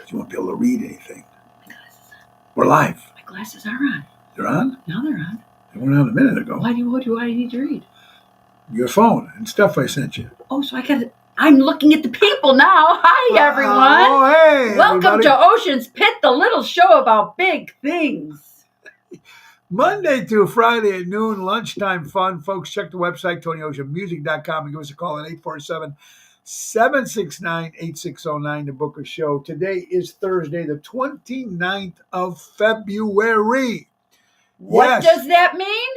You won't be able to read anything. My glasses on. We're live. My glasses are on. They're on? Now they're on. They weren't on a minute ago. Why do I need to read? Your phone and stuff I sent you. Oh, so I'm looking at the people now. Hi, everyone. Oh, hey. Welcome everybody. to Ocean's Pit, the little show about big things. Monday through Friday at noon, lunchtime fun. Folks, check the website, TonyOceanMusic.com, and give us a call at 847-769-8609 to book a show. Today is Thursday, the 29th of February. What does that mean?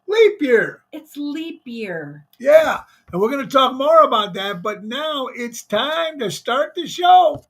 Leap year. It's leap year. Yeah, and we're going to talk more about that, but now it's time to start the show.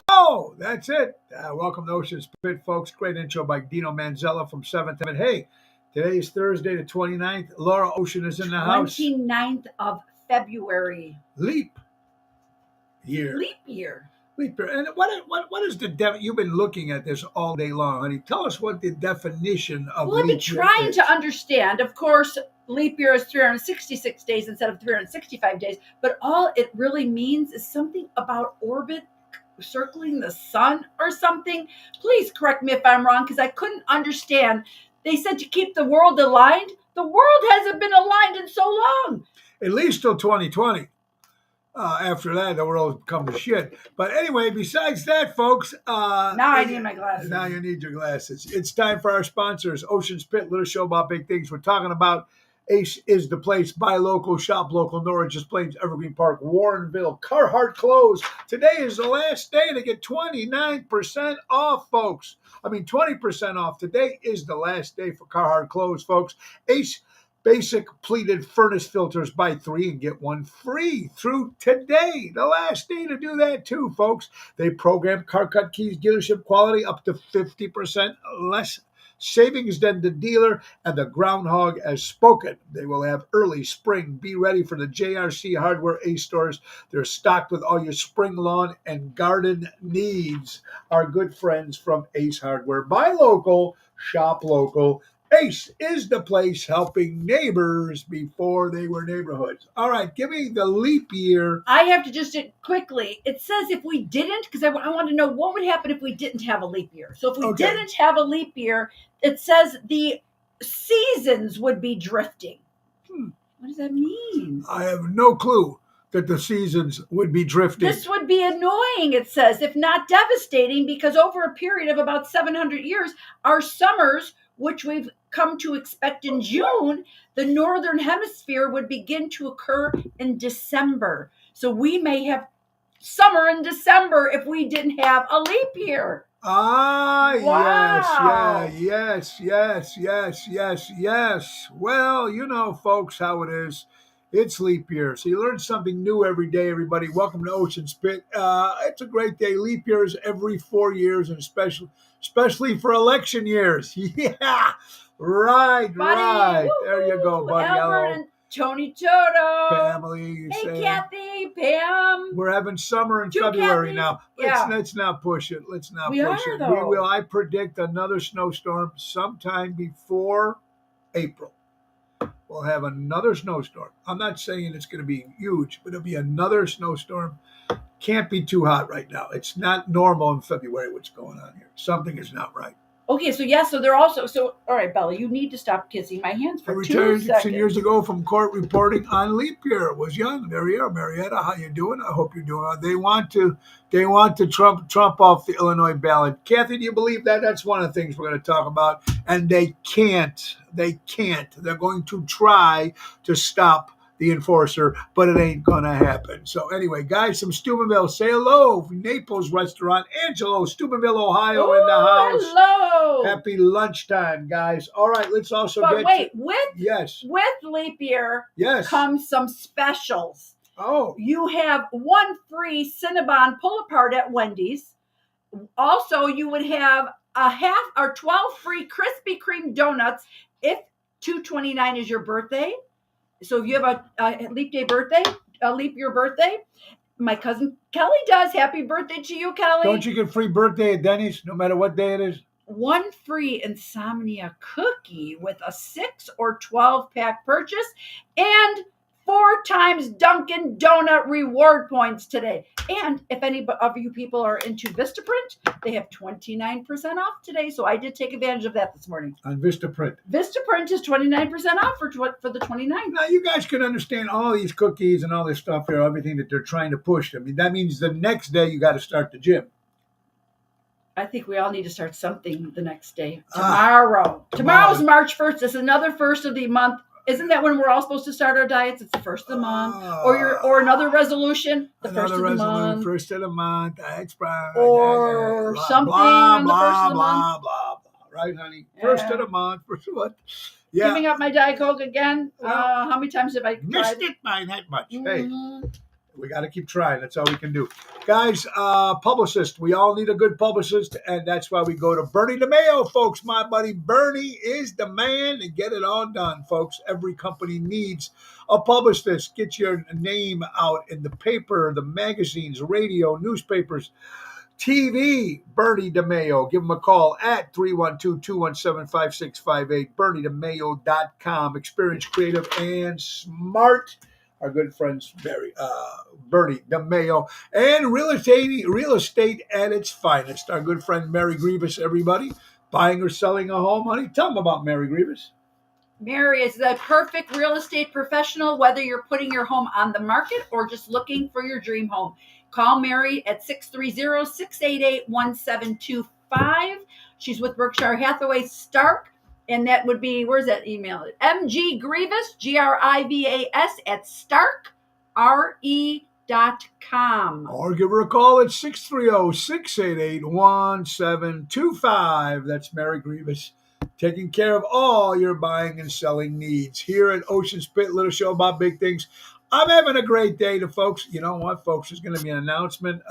Oh, that's it. Welcome to Ocean's Pit, folks. Great intro by Dino Manzella from 7th Heaven. Hey, today is Thursday the 29th. Laura Ocean is in the house. 29th of February. Leap year. Leap year. Leap year. And what is the you've been looking at this all day long, honey. Tell us what the definition of leap year is. Well, I've been trying to understand. Of course, leap year is 366 days instead of 365 days, but all it really means is something about orbit circling the sun or something. Please correct me if I'm wrong, because I couldn't understand. They said to keep the world aligned. The world hasn't been aligned in so long. At least till 2020. After that, the world becomes shit. But anyway, besides that, folks. Now I need my glasses. Now you need your glasses. It's time for our sponsors. Ocean's Pit, little show about big things. We're talking about Ace is the place. Buy local, shop local. Norridge's Plains, Evergreen Park, Warrenville, Carhartt Clothes. Today is the last day to get 29% off, folks. 20% off. Today is the last day for Carhartt Clothes, folks. Ace Basic pleated furnace filters. Buy 3 and get 1 free through today. The last day to do that too, folks. They program car cut keys, dealership quality up to 50% less savings than the dealer, and the groundhog has spoken. They will have early spring. Be ready for the JRC Hardware Ace stores. They're stocked with all your spring lawn and garden needs. Our good friends from Ace Hardware. Buy local, shop local. Ace is the place, helping neighbors before they were neighborhoods. All right, give me the leap year. I have to just quickly. It says if we didn't, because I want to know what would happen if we didn't have a leap year. So if we didn't have a leap year, it says the seasons would be drifting. What does that mean? I have no clue that the seasons would be drifting. This would be annoying, it says, if not devastating, because over a period of about 700 years, our summers, which we've come to expect in June, the northern hemisphere would begin to occur in December. So we may have summer in December if we didn't have a leap year. Wow. Yes. Well, you know, folks, how it is. It's leap year. So you learn something new every day, everybody. Welcome to Ocean's Pit. It's a great day. Leap year is every 4 years, and especially for election years. Yeah. Right. Buddy, there you go, buddy. Albert and Tony Toto. Family. Hey, Kathy, Pam. We're having summer in February now. Let's not push it. We will. I predict another snowstorm sometime before April. We'll have another snowstorm. I'm not saying it's going to be huge, but it'll be another snowstorm. Can't be too hot right now. It's not normal in February what's going on here. Something is not right. Okay, so they're also, all right, Bella, you need to stop kissing my hands for 2 seconds. I retired 10 years ago from court reporting on leap year. Was young. There you are, Marietta. How you doing? I hope you're doing well. They want to Trump off the Illinois ballot. Kathy, do you believe that? That's one of the things we're going to talk about. And they can't. They're going to try to stop the enforcer, but it ain't gonna happen. So anyway, guys from Steubenville, say hello. Naples Restaurant, Angelo, Steubenville, Ohio, in the house. Hello. Happy lunchtime, guys. All right, let's also But get wait, yes, with leap year yes. comes some specials. Oh, You have one free Cinnabon pull apart at Wendy's. Also, you would have a half or 12 free Krispy Kreme donuts if 2/29 is your birthday. So if you have a leap day birthday, a leap year birthday, my cousin Kelly does. Happy birthday to you, Kelly. don't you get free birthday at Denny's no matter what day it is? One free Insomnia cookie with a 6 or 12 pack purchase and 4 times Dunkin' Donut reward points today. And if any of you people are into Vistaprint, they have 29% off today. So I did take advantage of that this morning. On Vistaprint. Vistaprint is 29% off for the 29th. Now, you guys can understand all these cookies and all this stuff here, everything that they're trying to push. I mean, that means the next day you got to start the gym. I think we all need to start something the next day. Tomorrow's March 1st. It's another first of the month. Isn't that when we're all supposed to start our diets? It's the first of the month, or another resolution. The first of the month. First of the month. That's right. Or blah, something blah, on the first of the blah, month. blah, blah. Right, honey? First of the month. First of the month. Yeah. Giving up my Diet Coke again. How many times have I missed it by that much? Hey. We got to keep trying. That's all we can do. Guys, publicist. We all need a good publicist, and that's why we go to Bernie DeMayo, folks. My buddy Bernie is the man to get it all done, folks. Every company needs a publicist. Get your name out in the paper, the magazines, radio, newspapers, TV. Bernie DeMayo. Give him a call at 312-217-5658, BernieDeMayo.com. Experienced, creative, and smart. Our good friends, Bernie DeMayo, and real estate at its finest. Our good friend, Mary Grievous, everybody. Buying or selling a home, honey? Tell them about Mary Grievous. Mary is the perfect real estate professional, whether you're putting your home on the market or just looking for your dream home. Call Mary at 630-688-1725. She's with Berkshire Hathaway Stark. And that would be, where's that email? MG Grievous, GRIVAS at starkre.com. Or give her a call at 630-688-1725. That's Mary Grievous, taking care of all your buying and selling needs. Here at Ocean Spit, little show about big things. I'm having a great day to folks. You know what, folks? There's going to be an announcement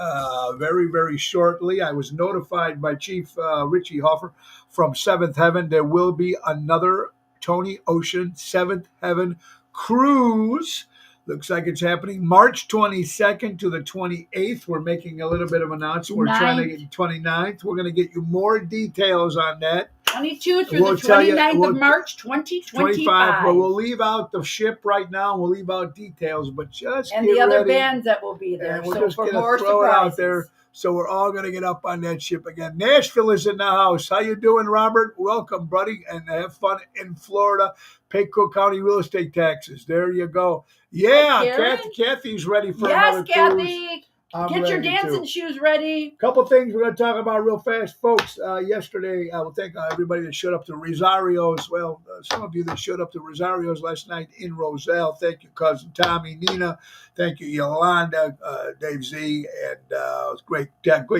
very, very shortly. I was notified by Chief Richie Hoffer from Seventh Heaven. There will be another Tony Ocean Seventh Heaven cruise. Looks like it's happening March 22nd to the 28th. We're making a little bit of an announcement. We're trying to get 29th. We're going to get you more details on that. 22 through the 29th of March, 2025. Well, we'll leave out the ship right now. We'll leave out details, but just and get the other ready. bands that will be there. And we're so just for going more to throw it surprises. out there. So we're all going to get up on that ship again. Nashville is in the house. How you doing, Robert? Welcome, buddy, and have fun in Florida. Pay Cook County real estate taxes. There you go. Yeah, Kathy's ready for another cruise. Yes, Kathy. Get your dancing shoes ready. Couple things we're going to talk about real fast, folks. Yesterday, I will thank everybody that showed up to Rosario's. Well, some of you that showed up to Rosario's last night in Roselle. Thank you, cousin Tommy, Nina. Thank you, Yolanda, Dave Z, and it was great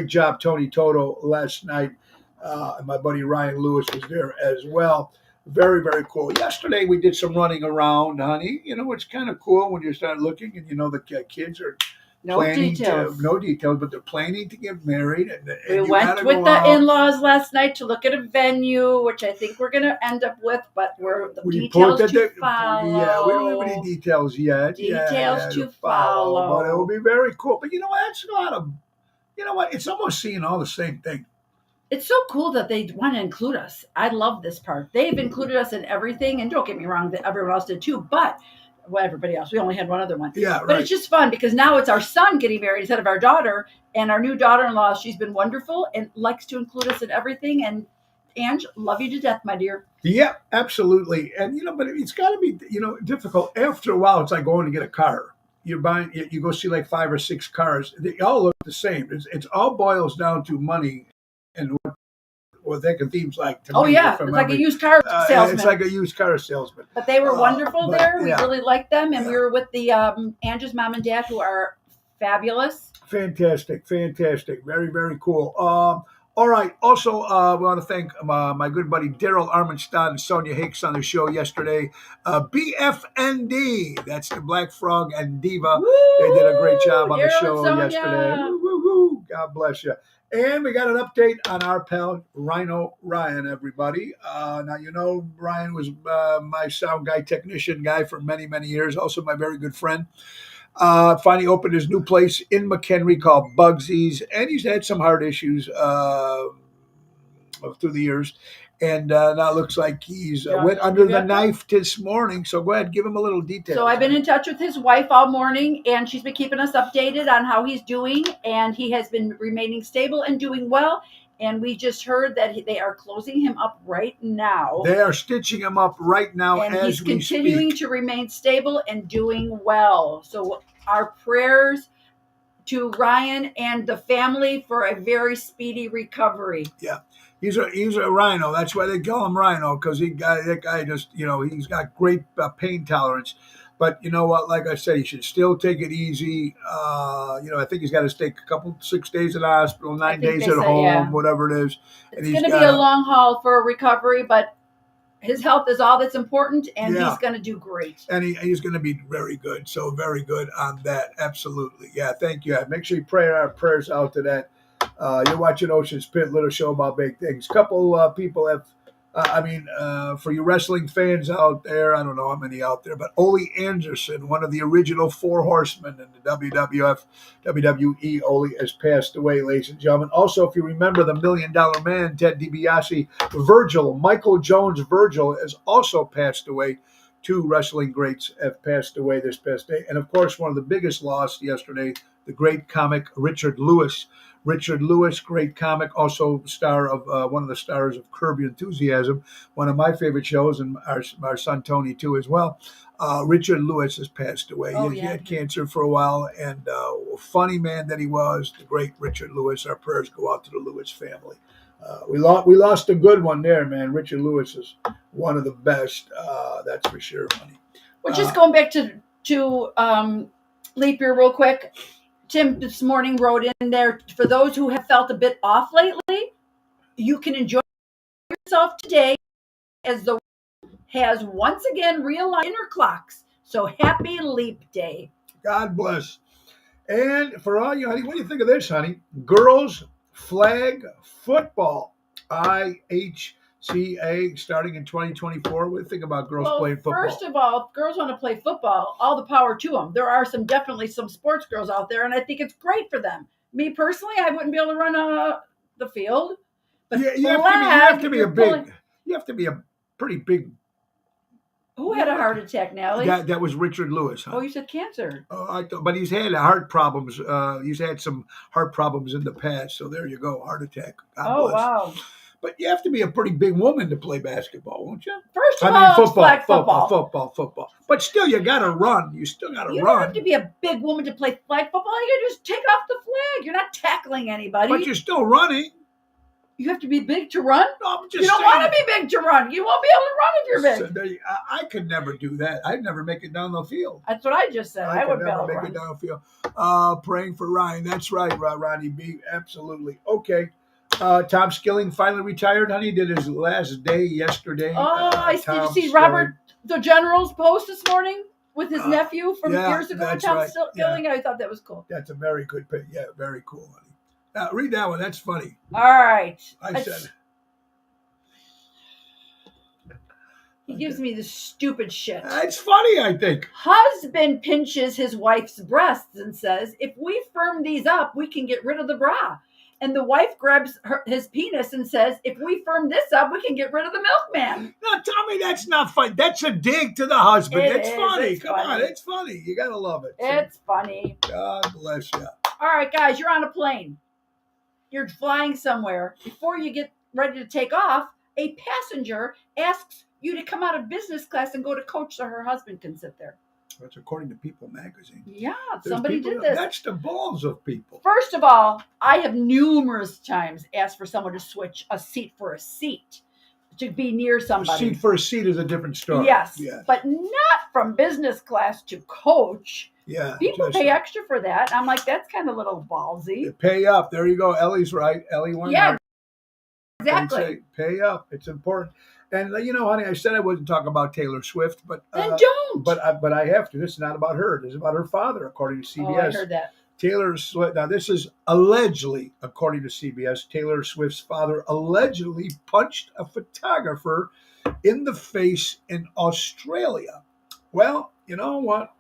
job, Tony Toto, last night. And my buddy Ryan Lewis was there as well. Very, very cool. Yesterday, we did some running around, honey. You know, it's kind of cool when you start looking and, you know, the kids are no details, but they're planning to get married. And we went with the in-laws last night to look at a venue, which I think we're going to end up with, but details to follow. Yeah, we don't have any details yet. Details to follow. But it will be very cool. But you know what? That's a lot of, you know what? It's almost seeing all the same thing. It's so cool that they want to include us. I love this part. They've included us in everything, and don't get me wrong, that everyone else did too, but everybody else. We only had one other one. Yeah, but it's just fun because now it's our son getting married instead of our daughter, and our new daughter-in-law, she's been wonderful and likes to include us in everything. And Ange, love you to death, my dear. Yeah, absolutely. And, you know, but it's got to be, you know, difficult. After a while, it's like going to get a car. You're buying, you go see like 5 or 6 cars. They all look the same. It's all boils down to money and what they seems like to Oh me. yeah, from it's like a every- used car salesman. It's like a used car salesman. But they were wonderful but, there. We yeah. really liked them, and Yeah. we were with the Andrew's mom and dad, who are fabulous. Fantastic. Very, very cool. All right. Also, we want to thank my good buddy Daryl Armenstadt and Sonia Hicks on the show yesterday. BFND, that's the Black Frog and Diva. They did a great job on the Daryl and show Sonia. yesterday. Woo, woo, woo. God bless you. And we got an update on our pal Rhino Ryan, everybody. Now, you know, Ryan was my sound guy, technician guy for many, many years. Also, my very good friend. Finally opened his new place in McHenry called Bugsy's, and he's had some heart issues through the years. And now it looks like he's went under the knife this morning. So go ahead, give him a little detail. So I've been in touch with his wife all morning, and she's been keeping us updated on how he's doing, and he has been remaining stable and doing well. And we just heard that they are closing him up right now. They are stitching him up right now and as we he's continuing speak. to remain stable and doing well. So our prayers to Ryan and the family for a very speedy recovery. Yeah. He's a rhino. That's why they call him Rhino, because that guy just, he's got great pain tolerance. But you know what? Like I said, he should still take it easy. I think he's got to stay 6 days in the hospital, 9 days at home, whatever it is. It's going to be a long haul for a recovery, but his health is all that's important, and he's going to do great. And he's going to be very good. So very good on that. Absolutely. Yeah, thank you. Make sure you pray our prayers out to that. You're watching Ocean's Pit, little show about big things. Couple people have, for you wrestling fans out there, I don't know how many out there, but Ole Anderson, one of the original Four Horsemen in the WWF, WWE, Ole has passed away, ladies and gentlemen. Also, if you remember the $1 Million Man, Ted DiBiase, Michael Jones Virgil has also passed away. Two wrestling greats have passed away this past day. And of course, one of the biggest loss yesterday, the great comic Richard Lewis. Richard Lewis, great comic, also star of one of the stars of Curb Your Enthusiasm, one of my favorite shows, and our son Tony too as well. Richard Lewis has passed away. He had cancer for a while, and funny man that he was, the great Richard Lewis. Our prayers go out to the Lewis family. We lost a good one there, man. Richard Lewis is one of the best, that's for sure, honey. Well, just going back to leap year real quick. Tim this morning wrote in there, for those who have felt a bit off lately, you can enjoy yourself today as the has once again realigned inner clocks. So happy leap day. God bless. And for all you, honey, what do you think of this, honey? Girls flag football. IHCA starting in 2024. What do you think about girls playing football? First of all, if girls want to play football, all the power to them. There are definitely some sports girls out there, and I think it's great for them. Me personally, I wouldn't be able to run the field. But you have to be a pretty big. Who had a heart attack, Nally? That was Richard Lewis. Huh? Oh, you said cancer. But he's had heart problems. He's had some heart problems in the past. So there you go, heart attack. God bless. Wow. But you have to be a pretty big woman to play basketball, won't you? First of all, football. But still, you got to run. You still got to run. You don't have to be a big woman to play flag football. You can just take off the flag. You're not tackling anybody. But you're still running. You have to be big to run? No, I'm just you don't want to be big to run. You won't be able to run if you're big. So I could never do that. I'd never make it down the field. That's what I just said. I would never make it down the field. Praying for Ryan. That's right, Ronnie B. Absolutely. Okay. Tom Skilling finally retired, honey. Did his last day yesterday. Did you see Robert the General's post this morning with his nephew from years ago? Tom Skilling. Yeah. I thought that was cool. That's a very good pick. Yeah, very cool, honey. Read that one. That's funny. All right. I said. He gives me this stupid shit. It's funny, I think. Husband pinches his wife's breasts and says, if we firm these up, we can get rid of the bra. And the wife grabs his penis and says, if we firm this up, we can get rid of the milkman. No, tell me that's not funny. That's a dig to the husband. It's funny. Come on, it's funny. You got to love it. It's funny. God bless you. All right, guys, you're on a plane. You're flying somewhere. Before you get ready to take off, a passenger asks you to come out of business class and go to coach so her husband can sit there. That's according to People magazine. Yeah, There's somebody people did that- this. That's the balls of people. First of all, I have numerous times asked for someone to switch a seat for a seat to be near A somebody. seat for a seat is a different story. Yes, Yes. but not from business class to coach. Yeah. People just- pay extra for that. I'm like, that's kind of a little ballsy. Pay up. There you go. Ellie's right. Ellie Weinhardt. Yeah, They'd exactly. say, pay up. It's important. And honey, I said I wouldn't talk about Taylor Swift, but Then don't. but I have to. This is not about her. This is about her father, according to Oh, I CBS. heard that. Taylor Swift. Now, this is allegedly, according to CBS, Taylor Swift's father allegedly punched a photographer in the face in Australia. Well, you know what?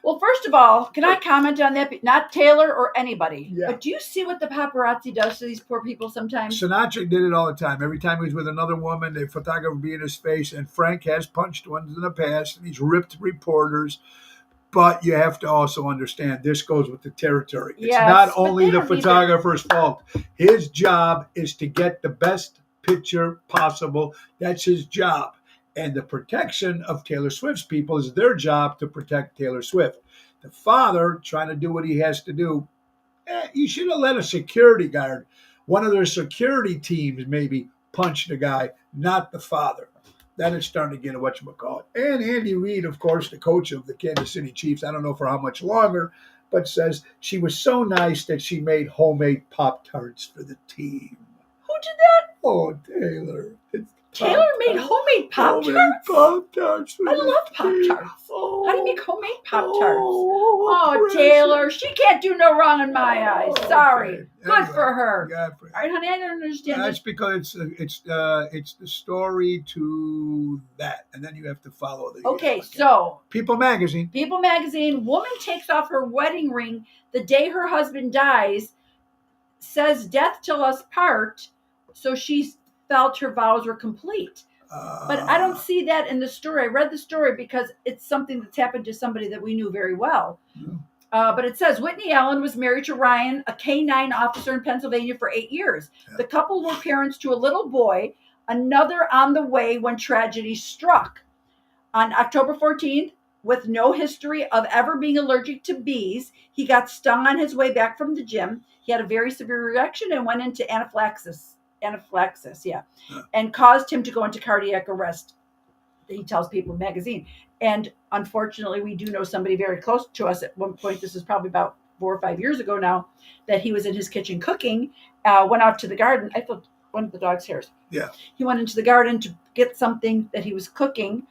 Well, first of all, can I comment on that? Not Taylor or anybody. Yeah. But do you see what the paparazzi does to these poor people sometimes? Sinatra did it all the time. Every time he was with another woman, the photographer would be in his face, and Frank has punched ones in the past, and he's ripped reporters. But you have to also understand this goes with the territory. It's Yes, not but only they the don't need to- photographer's fault. His job is to get the best picture possible. That's his job. And the protection of Taylor Swift's people is their job to protect Taylor Swift. The father trying to do what he has to do, he should have let a security guard, one of their security teams maybe punch the guy, not the father. That is starting to get a whatchamacallit. And Andy Reid, of course, the coach of the Kansas City Chiefs, I don't know for how much longer, but says she was so nice that she made homemade Pop-Tarts for the team. Who did that? Oh, Taylor. It's Taylor made homemade Pop-Tarts? Homemade Pop-Tarts for I the love team. Pop-Tarts. Oh. How do you make homemade Pop-Tarts? Oh, Oh, Taylor, she can't do no wrong in my eyes. Okay. Sorry. Good Anyway, for her. God for- All right, honey, I don't understand That's this. because it's the story to that, and then you have to follow the. Okay, so People magazine. People magazine, woman takes off her wedding ring the day her husband dies, says death till us part, so she felt her vows were complete. But I don't see that in the story. I read the story because it's something that's happened to somebody that we knew very well. But it says Whitney Allen was married to Ryan, a K-9 officer in Pennsylvania, for 8 years. Yeah. The couple were parents to a little boy, another on the way when tragedy struck. On October 14th, with no history of ever being allergic to bees, he got stung on his way back from the gym. He had a very severe reaction and went into anaphylaxis, and caused him to go into cardiac arrest. He tells People magazine. And unfortunately, we do know somebody very close to us at one point, this is probably about 4 or 5 years ago now, that he was in his kitchen cooking, went out to the garden. I felt one of the dog's hairs. Yeah. He went into the garden to get something that he was cooking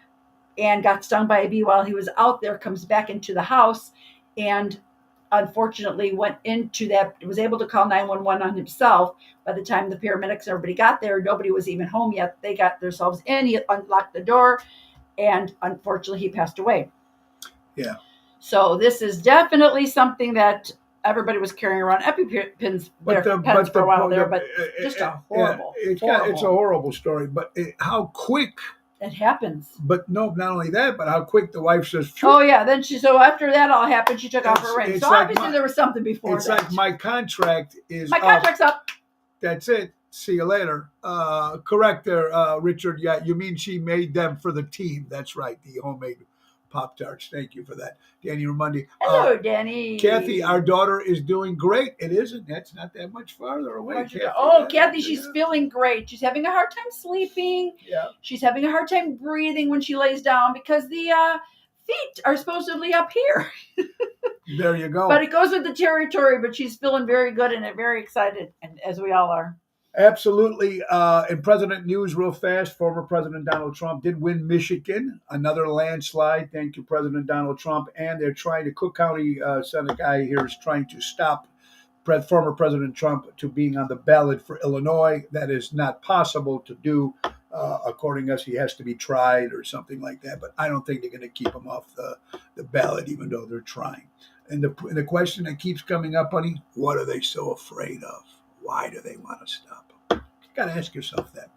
and got stung by a bee while he was out there, comes back into the house, and unfortunately went into that, was able to call 911 on himself. By the time the paramedics and everybody got there, nobody was even home yet. They got themselves in, he unlocked the door, and unfortunately he passed away. Yeah. So this is definitely something that everybody was carrying around EpiPens pens for a while there, but just a horrible, It's a horrible. horrible story, but how quick. It happens. But no, not only that, but how quick the wife says. "Phew." Oh yeah, then so after that all happened, she took off her It's- ring. it's So like obviously there was something before It's that. like my contract is My up. contract's up. That's it. See you later. Correct there, Richard. Yeah, you mean she made them for the team. That's right. The homemade Pop-Tarts. Thank you for that. Danny Ramundi. Hello, Danny. Kathy, our daughter is doing great. It isn't. That's not that much farther away. Kathy, she's feeling great. She's having a hard time sleeping. Yeah. She's having a hard time breathing when she lays down because the feet are supposedly up here. There you go. But it goes with the territory, but she's feeling very good and very excited, and as we all are. Absolutely. In President news, real fast, former President Donald Trump did win Michigan, another landslide. Thank you, President Donald Trump. And they're trying to, Cook County Senate guy here is trying to stop former President Trump to being on the ballot for Illinois. That is not possible to do. According to us, he has to be tried or something like that. But I don't think they're going to keep him off the ballot, even though they're trying. And the question that keeps coming up, honey, what are they so afraid of? Why do they want to stop him? You got to ask yourself that.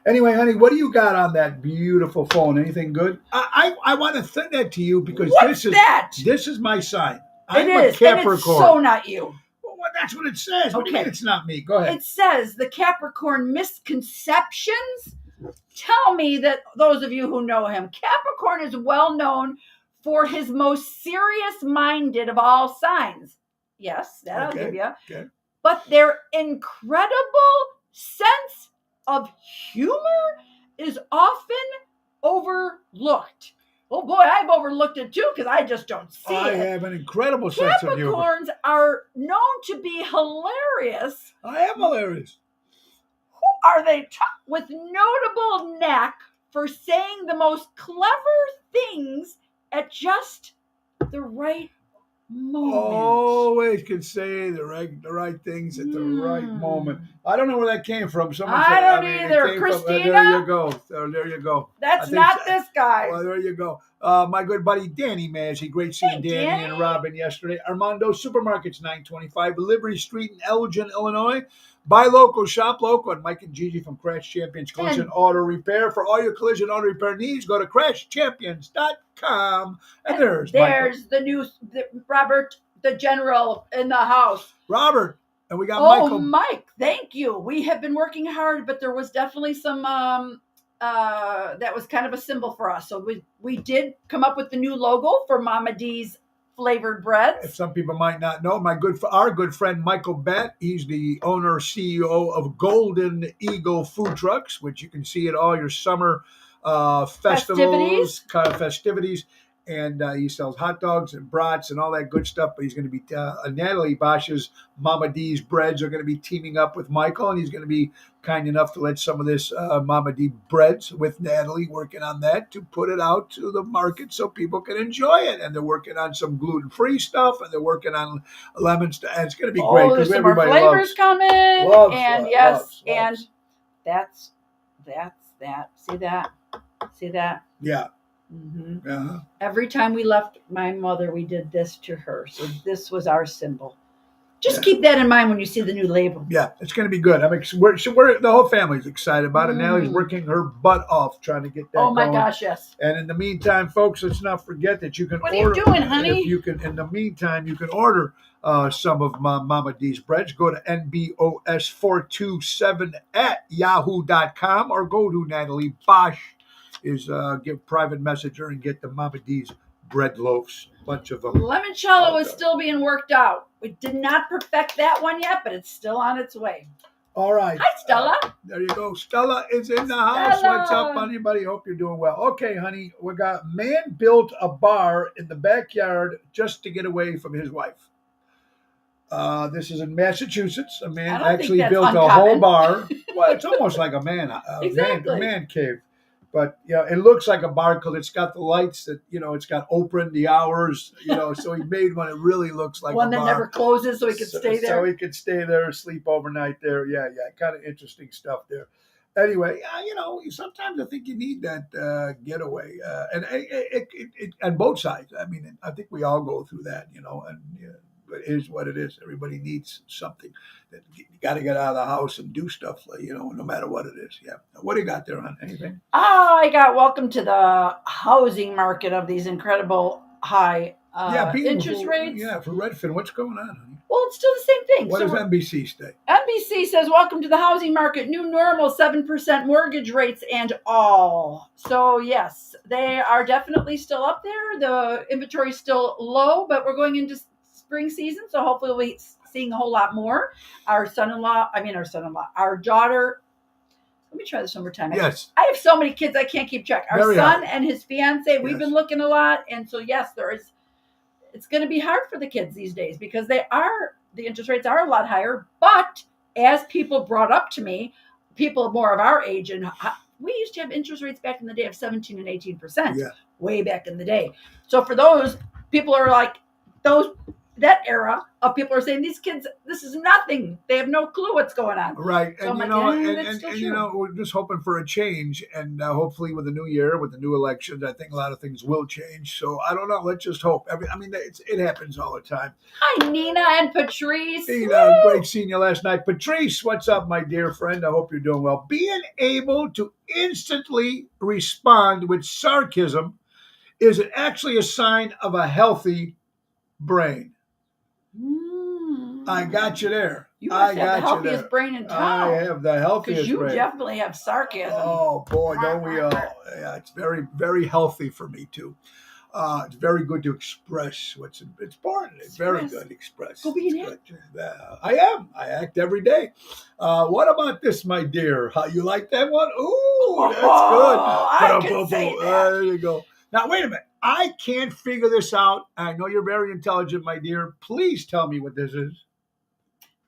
Anyway, honey, what do you got on that beautiful phone? Anything good? I want to send that to you because What's that? This is my sign. I'm It a is, and Capricorn. it's so not you. Well, that's what it says. What do you Okay. mean it's not me? Go ahead. It says the Capricorn misconceptions. Tell me that those of you who know him, Capricorn is well known for his most serious-minded of all signs. Yes, that I'll give you. Okay. But their incredible sense of humor is often overlooked. Oh boy, I've overlooked it too because I just don't see I it. have an incredible sense of humor. Capricorns are known to be hilarious. I am hilarious. Who are they? With notable knack for saying the most clever things at just the right moment. Always can say the right things at the right moment. I don't know where that came from. Someone I said, don't it either. came Christina? From, there you go. There you go. That's not this guy. Well, there you go. My good buddy Danny Mazzi. Great seeing Danny and Robin yesterday. Armando Supermarkets, 925 Liberty Street in Elgin, Illinois. Buy local, shop local. And Mike and Gigi from Crash Champions Collision Auto Repair. For all your collision auto repair needs, go to crashchampions.com. And there's the new Robert, the general in the house. Robert. And we got Michael. Oh, Mike, thank you. We have been working hard, but there was definitely some that was kind of a symbol for us. So we did come up with the new logo for Mama D's flavored breads. If some people might not know, our good friend Michael Bett, he's the owner, CEO of Golden Eagle Food Trucks, which you can see at all your summer festivities. And he sells hot dogs and brats and all that good stuff. But he's going to be Natalie Bosch's Mama D's breads are going to be teaming up with Michael, and he's going to be kind enough to let some of this Mama D breads with Natalie working on that to put it out to the market so people can enjoy it. And they're working on some gluten-free stuff, and they're working on lemons. And it's going to be great because some more flavors coming. And that's that. See that? Yeah. Mm-hmm. Uh-huh. Every time we left my mother, we did this to her. So this was our symbol. Just keep that in mind when you see the new label. Yeah, it's going to be good. We're the whole family's excited about it. Natalie's working her butt off trying to get that going. Oh my gosh, yes. And in the meantime, folks, let's not forget that you can order. What are you doing, honey? In the meantime, you can order some of Mama D's breads. Go to nbos427@yahoo.com or go to Natalie Bosch. Give private messenger and get the Mama D's bread loaves, a bunch of them. Limoncello is still being worked out. We did not perfect that one yet, but it's still on its way. All right. Hi, Stella. There you go. Stella is in the house. What's up, honey, buddy? Hope you're doing well. Okay, honey, we got man built a bar in the backyard just to get away from his wife. This is in Massachusetts. A man actually built a whole bar. Well, it's almost like a man cave. But it looks like a bar because it's got the lights that it's got Oprah, the hours, so he made one. It really looks like one a bar. That never closes, so he could stay there. So he could stay there, sleep overnight there. Yeah, kind of interesting stuff there. Anyway, sometimes I think you need that getaway, and it on both sides. I mean, I think we all go through that, but it is what it is. Everybody needs something. That you got to get out of the house and do stuff, no matter what it is. Yeah. What do you got there, hon? Anything? I got welcome to the housing market of these incredible high interest rates. Yeah, for Redfin. What's going on, honey? Well, it's still the same thing. What does NBC say? NBC says, welcome to the housing market, new normal, 7% mortgage rates and all. So, yes, they are definitely still up there. The inventory is still low, but we're going into spring season, so hopefully we'll be seeing a whole lot more. Our daughter, let me try this one more time. Yes. I have so many kids, I can't keep track. Our son and his fiance, we've been looking a lot. And so, yes, it's going to be hard for the kids these days because the interest rates are a lot higher. But as people brought up to me, people more of our age, and we used to have interest rates back in the day of 17 and 18%, way back in the day. So for those people are like, that era of people are saying these kids, this is nothing. They have no clue what's going on. Right. So and we're just hoping for a change. And hopefully with the new year, with the new elections, I think a lot of things will change. So I don't know. Let's just hope. It happens all the time. Hi, Nina and Patrice. Nina, great seeing you last night. Patrice, what's up, my dear friend? I hope you're doing well. Being able to instantly respond with sarcasm is actually a sign of a healthy brain. I got you there. You must have the healthiest brain in town. I have the healthiest brain. Because you definitely have sarcasm. Oh, boy, don't we all? Yeah, it's very, very healthy for me, too. It's very good to express what's it's important. It's very Express. good. Express. Go be an It's good. I am. I act every day. What about this, my dear? How you like that one? Ooh, that's good. I can say that. There you go. Now wait a minute. I can't figure this out. I know you're very intelligent, my dear. Please tell me what this is.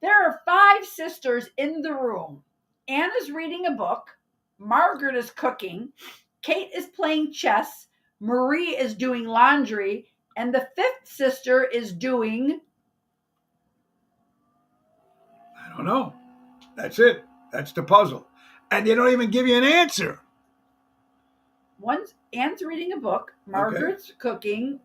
There are 5 sisters in the room. Anna's reading a book. Margaret is cooking. Kate is playing chess. Marie is doing laundry. And the 5th sister is doing... I don't know. That's it. That's the puzzle. And they don't even give you an answer. Anne's reading a book. Margaret's cooking.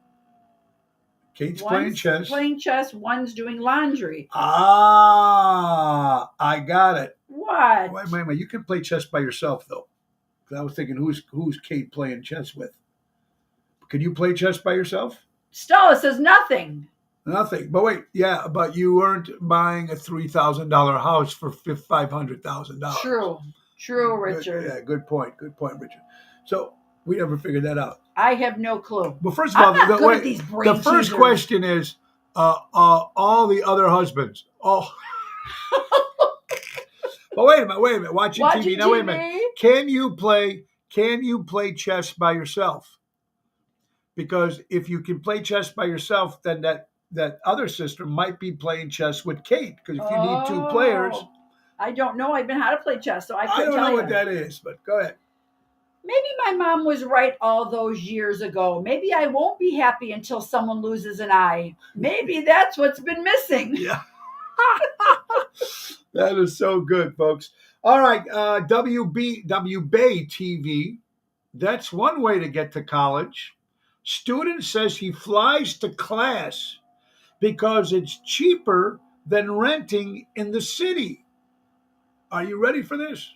Kate's playing chess. One's doing laundry. Ah, I got it. What? Wait. You can play chess by yourself, though. Because I was thinking, who's Kate playing chess with? Can you play chess by yourself? Stella says nothing. Nothing. But wait, yeah, but you weren't buying a $3,000 house for $500,000. True, Richard. Good point, Richard. So we never figured that out. I have no clue. Well, first of all, I'm not good at these brain the first teasers. question is all the other husbands. Oh. But wait a minute. Watching TV. Now wait a minute. Can you play chess by yourself? Because if you can play chess by yourself, then that other sister might be playing chess with Kate. Because if you need 2 players. I don't know. I've been how to play chess, so I couldn't I don't tell know you. what that is, but go ahead. Maybe my mom was right all those years ago. Maybe I won't be happy until someone loses an eye. Maybe that's what's been missing. Yeah. That is so good, folks. All right, WBay TV. That's one way to get to college. Student says he flies to class because it's cheaper than renting in the city. Are you ready for this?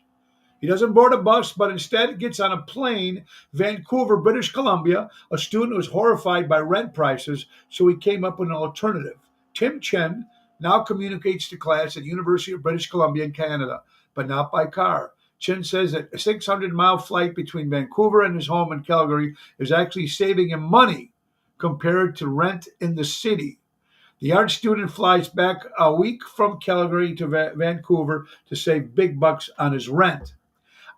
He doesn't board a bus, but instead gets on a plane, Vancouver, British Columbia. A student was horrified by rent prices, so he came up with an alternative. Tim Chen now communicates to class at University of British Columbia in Canada, but not by car. Chen says that a 600-mile flight between Vancouver and his home in Calgary is actually saving him money compared to rent in the city. The art student flies back a week from Calgary to Vancouver to save big bucks on his rent.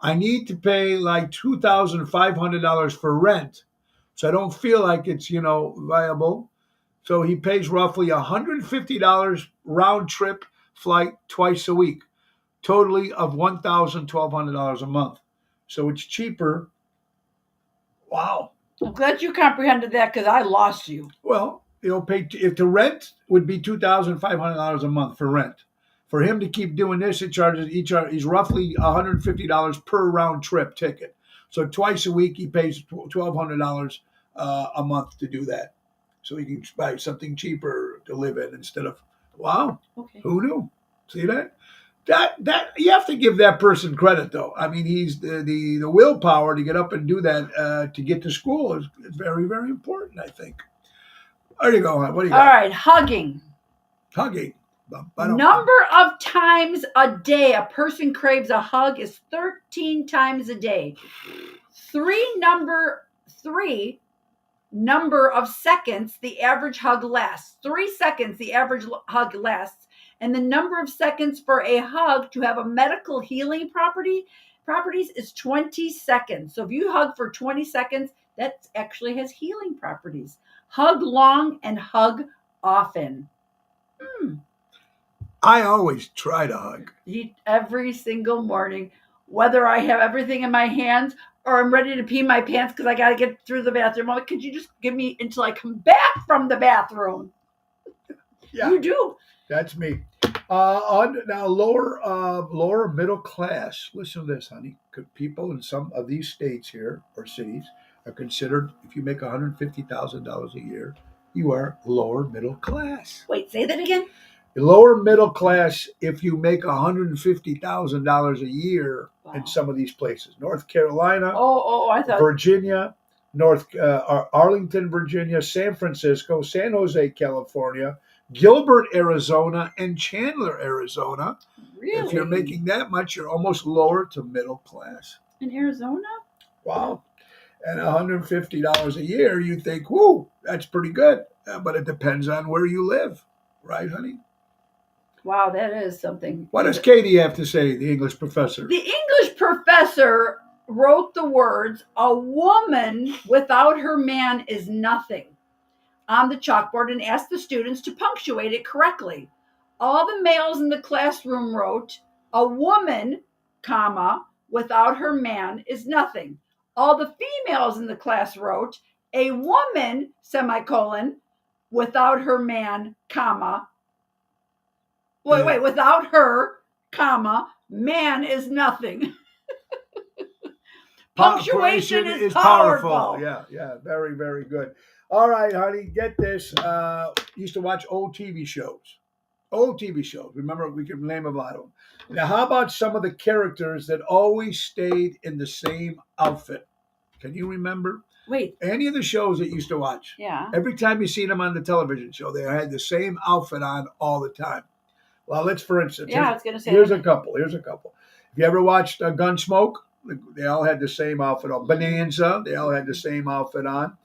I need to pay like $2,500 for rent, so I don't feel like it's, viable. So he pays roughly $150 round trip flight twice a week, totally of $1,200 a month. So it's cheaper. Wow. I'm glad you comprehended that because I lost you. Well, if the rent would be $2,500 a month for rent. For him to keep doing this, he's roughly $150 per round trip ticket. So twice a week he pays $1,200 a month to do that. So he can buy something cheaper to live in instead of, wow, okay. Who knew? See that? That you have to give that person credit, though. I mean, he's the willpower to get up and do that to get to school is very, very important, I think. There you go. What do you got? All right, hugging. Hugging. Number of times a day a person craves a hug is 13 times a day. Number of seconds the average hug lasts. 3 seconds the average hug lasts. And the number of seconds for a hug to have a medical healing properties is 20 seconds. So if you hug for 20 seconds, that actually has healing properties. Hug long and hug often. I always try to hug. Every single morning, whether I have everything in my hands or I'm ready to pee my pants because I got to get through the bathroom. Well, could you just give me until I come back from the bathroom? Yeah. You do. That's me. Now, lower middle class. Listen to this, honey. People in some of these states here or cities are considered, if you make $150,000 a year, you are lower middle class. Wait, say that again? Lower middle class if you make $150,000 a year in some of these places. North Carolina, I thought Virginia, Arlington, Virginia, San Francisco, San Jose, California, Gilbert, Arizona, and Chandler, Arizona. Really? If you're making that much, you're almost lower to middle class. In Arizona? Wow. And $150 a year, you think, whoo, that's pretty good. But it depends on where you live, right, honey? Wow, that is something. What does Katie have to say, the English professor? The English professor wrote the words, "A woman without her man is nothing," on the chalkboard and asked the students to punctuate it correctly. All the males in the classroom wrote, "A woman, comma, without her man is nothing." All the females in the class wrote, "A woman, semicolon, without her man, comma, without her, comma, man is nothing." Punctuation is powerful. Yeah, very, very good. All right, honey, get this. Used to watch old TV shows. Old TV shows. Remember, we can name a lot of them. Now, how about some of the characters that always stayed in the same outfit? Can you remember? Wait. Any of the shows that you used to watch? Yeah. Every time you seen them on the television show, they had the same outfit on all the time. Well, let's, for instance, Yeah, I was going to say. Here's a couple. Have you ever watched Gunsmoke? They all had the same outfit on. Bonanza, they all had the same outfit on.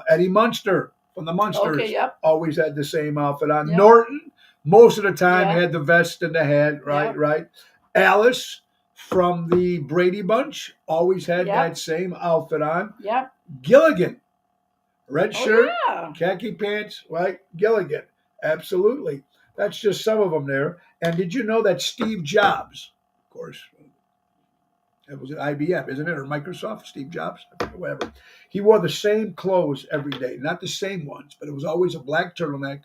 Eddie Munster from the Munsters always had the same outfit on. Yep. Norton, most of the time, had the vest and the hat, right? Right. Alice from the Brady Bunch always had that same outfit on. Yep. Gilligan, red shirt, khaki pants, right? Gilligan, absolutely. That's just some of them there. And did you know that Steve Jobs, of course, it was at IBM, isn't it? Or Microsoft, Steve Jobs, whatever. He wore the same clothes every day. Not the same ones, but it was always a black turtleneck,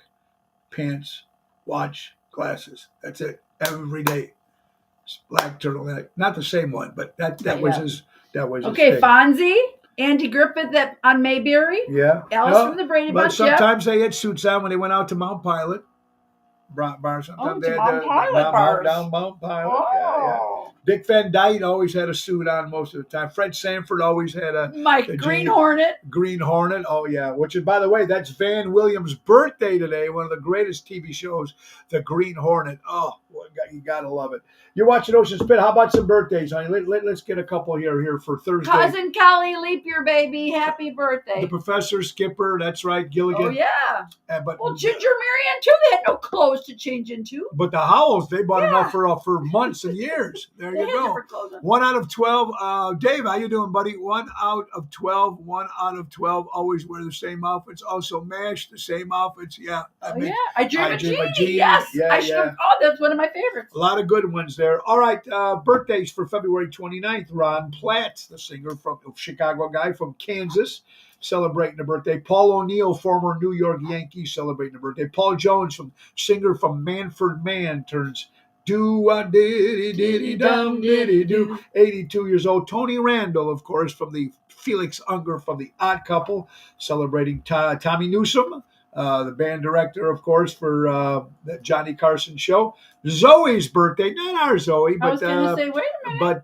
pants, watch, glasses. That's it. Every day. Black turtleneck. Not the same one, but that was his his thing. Fonzie, Andy Griffith on Mayberry. Yeah. Alice from the Brady Bunch. But sometimes they had suits on when they went out to Mount Pilot. Sometimes they had Mount Pilot down Mount Pilot. Oh. Yeah. Dick Van Dyke always had a suit on most of the time. Fred Sanford always had a Green Hornet. Green Hornet. Oh yeah, which is, by the way, that's Van Williams' birthday today. One of the greatest TV shows, The Green Hornet. Oh, you gotta love it. You're watching Ocean Spit. How about some birthdays, honey? Let's get a couple here for Thursday. Cousin Kelly, leap year baby, happy birthday. The Professor, Skipper, that's right, Gilligan. Oh yeah. But Ginger Marianne too. They had no clothes to change into. But the Howells, they bought enough for months and years. There you go. 1 out of 12. Dave, how you doing, buddy? 1 out of 12. 1 out of 12. Always wear the same outfits. Also, MASH, the same outfits. Yeah. I Dream of Jeannie. Yes. Oh, that's one of my favorites. A lot of good ones there. All right. Birthdays for February 29th. Ron Platt, the singer from Chicago guy from Kansas, celebrating a birthday. Paul O'Neill, former New York Yankee, celebrating a birthday. Paul Jones, singer from Manfred Mann, turns do-a-diddy-diddy-dum diddy-do. 82 years old. Tony Randall, of course, from the Felix Unger from The Odd Couple, celebrating Tommy Newsom, the band director, of course, for the Johnny Carson show. Zoe's birthday, not our Zoe, but I was going to say, wait a minute. But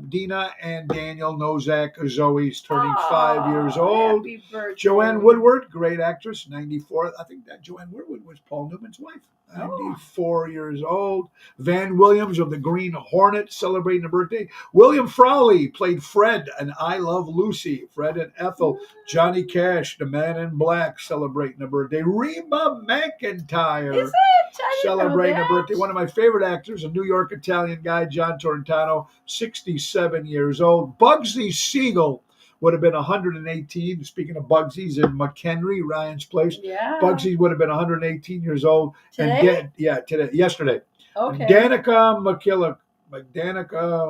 Dina and Daniel Nozak, Zoe's turning 5 years old. Happy birthday. Joanne Woodward, great actress, 94. I think that Joanne Woodward was Paul Newman's wife. 94 years old. Van Williams of the Green Hornet celebrating a birthday. William Frawley played Fred and I Love Lucy. Fred and Ethel. Johnny Cash, the Man in Black, celebrating a birthday. Reba McEntire. Is it? Celebrating a birthday. One of my favorite actors, a New York Italian guy, John Torrentano, 67 years old. Bugsy Siegel would have been 118. Speaking of Bugsy's in McHenry, Ryan's place. Yeah. Bugsy would have been 118 years old. Today? Yesterday. Okay. And Danica McKillock, whatever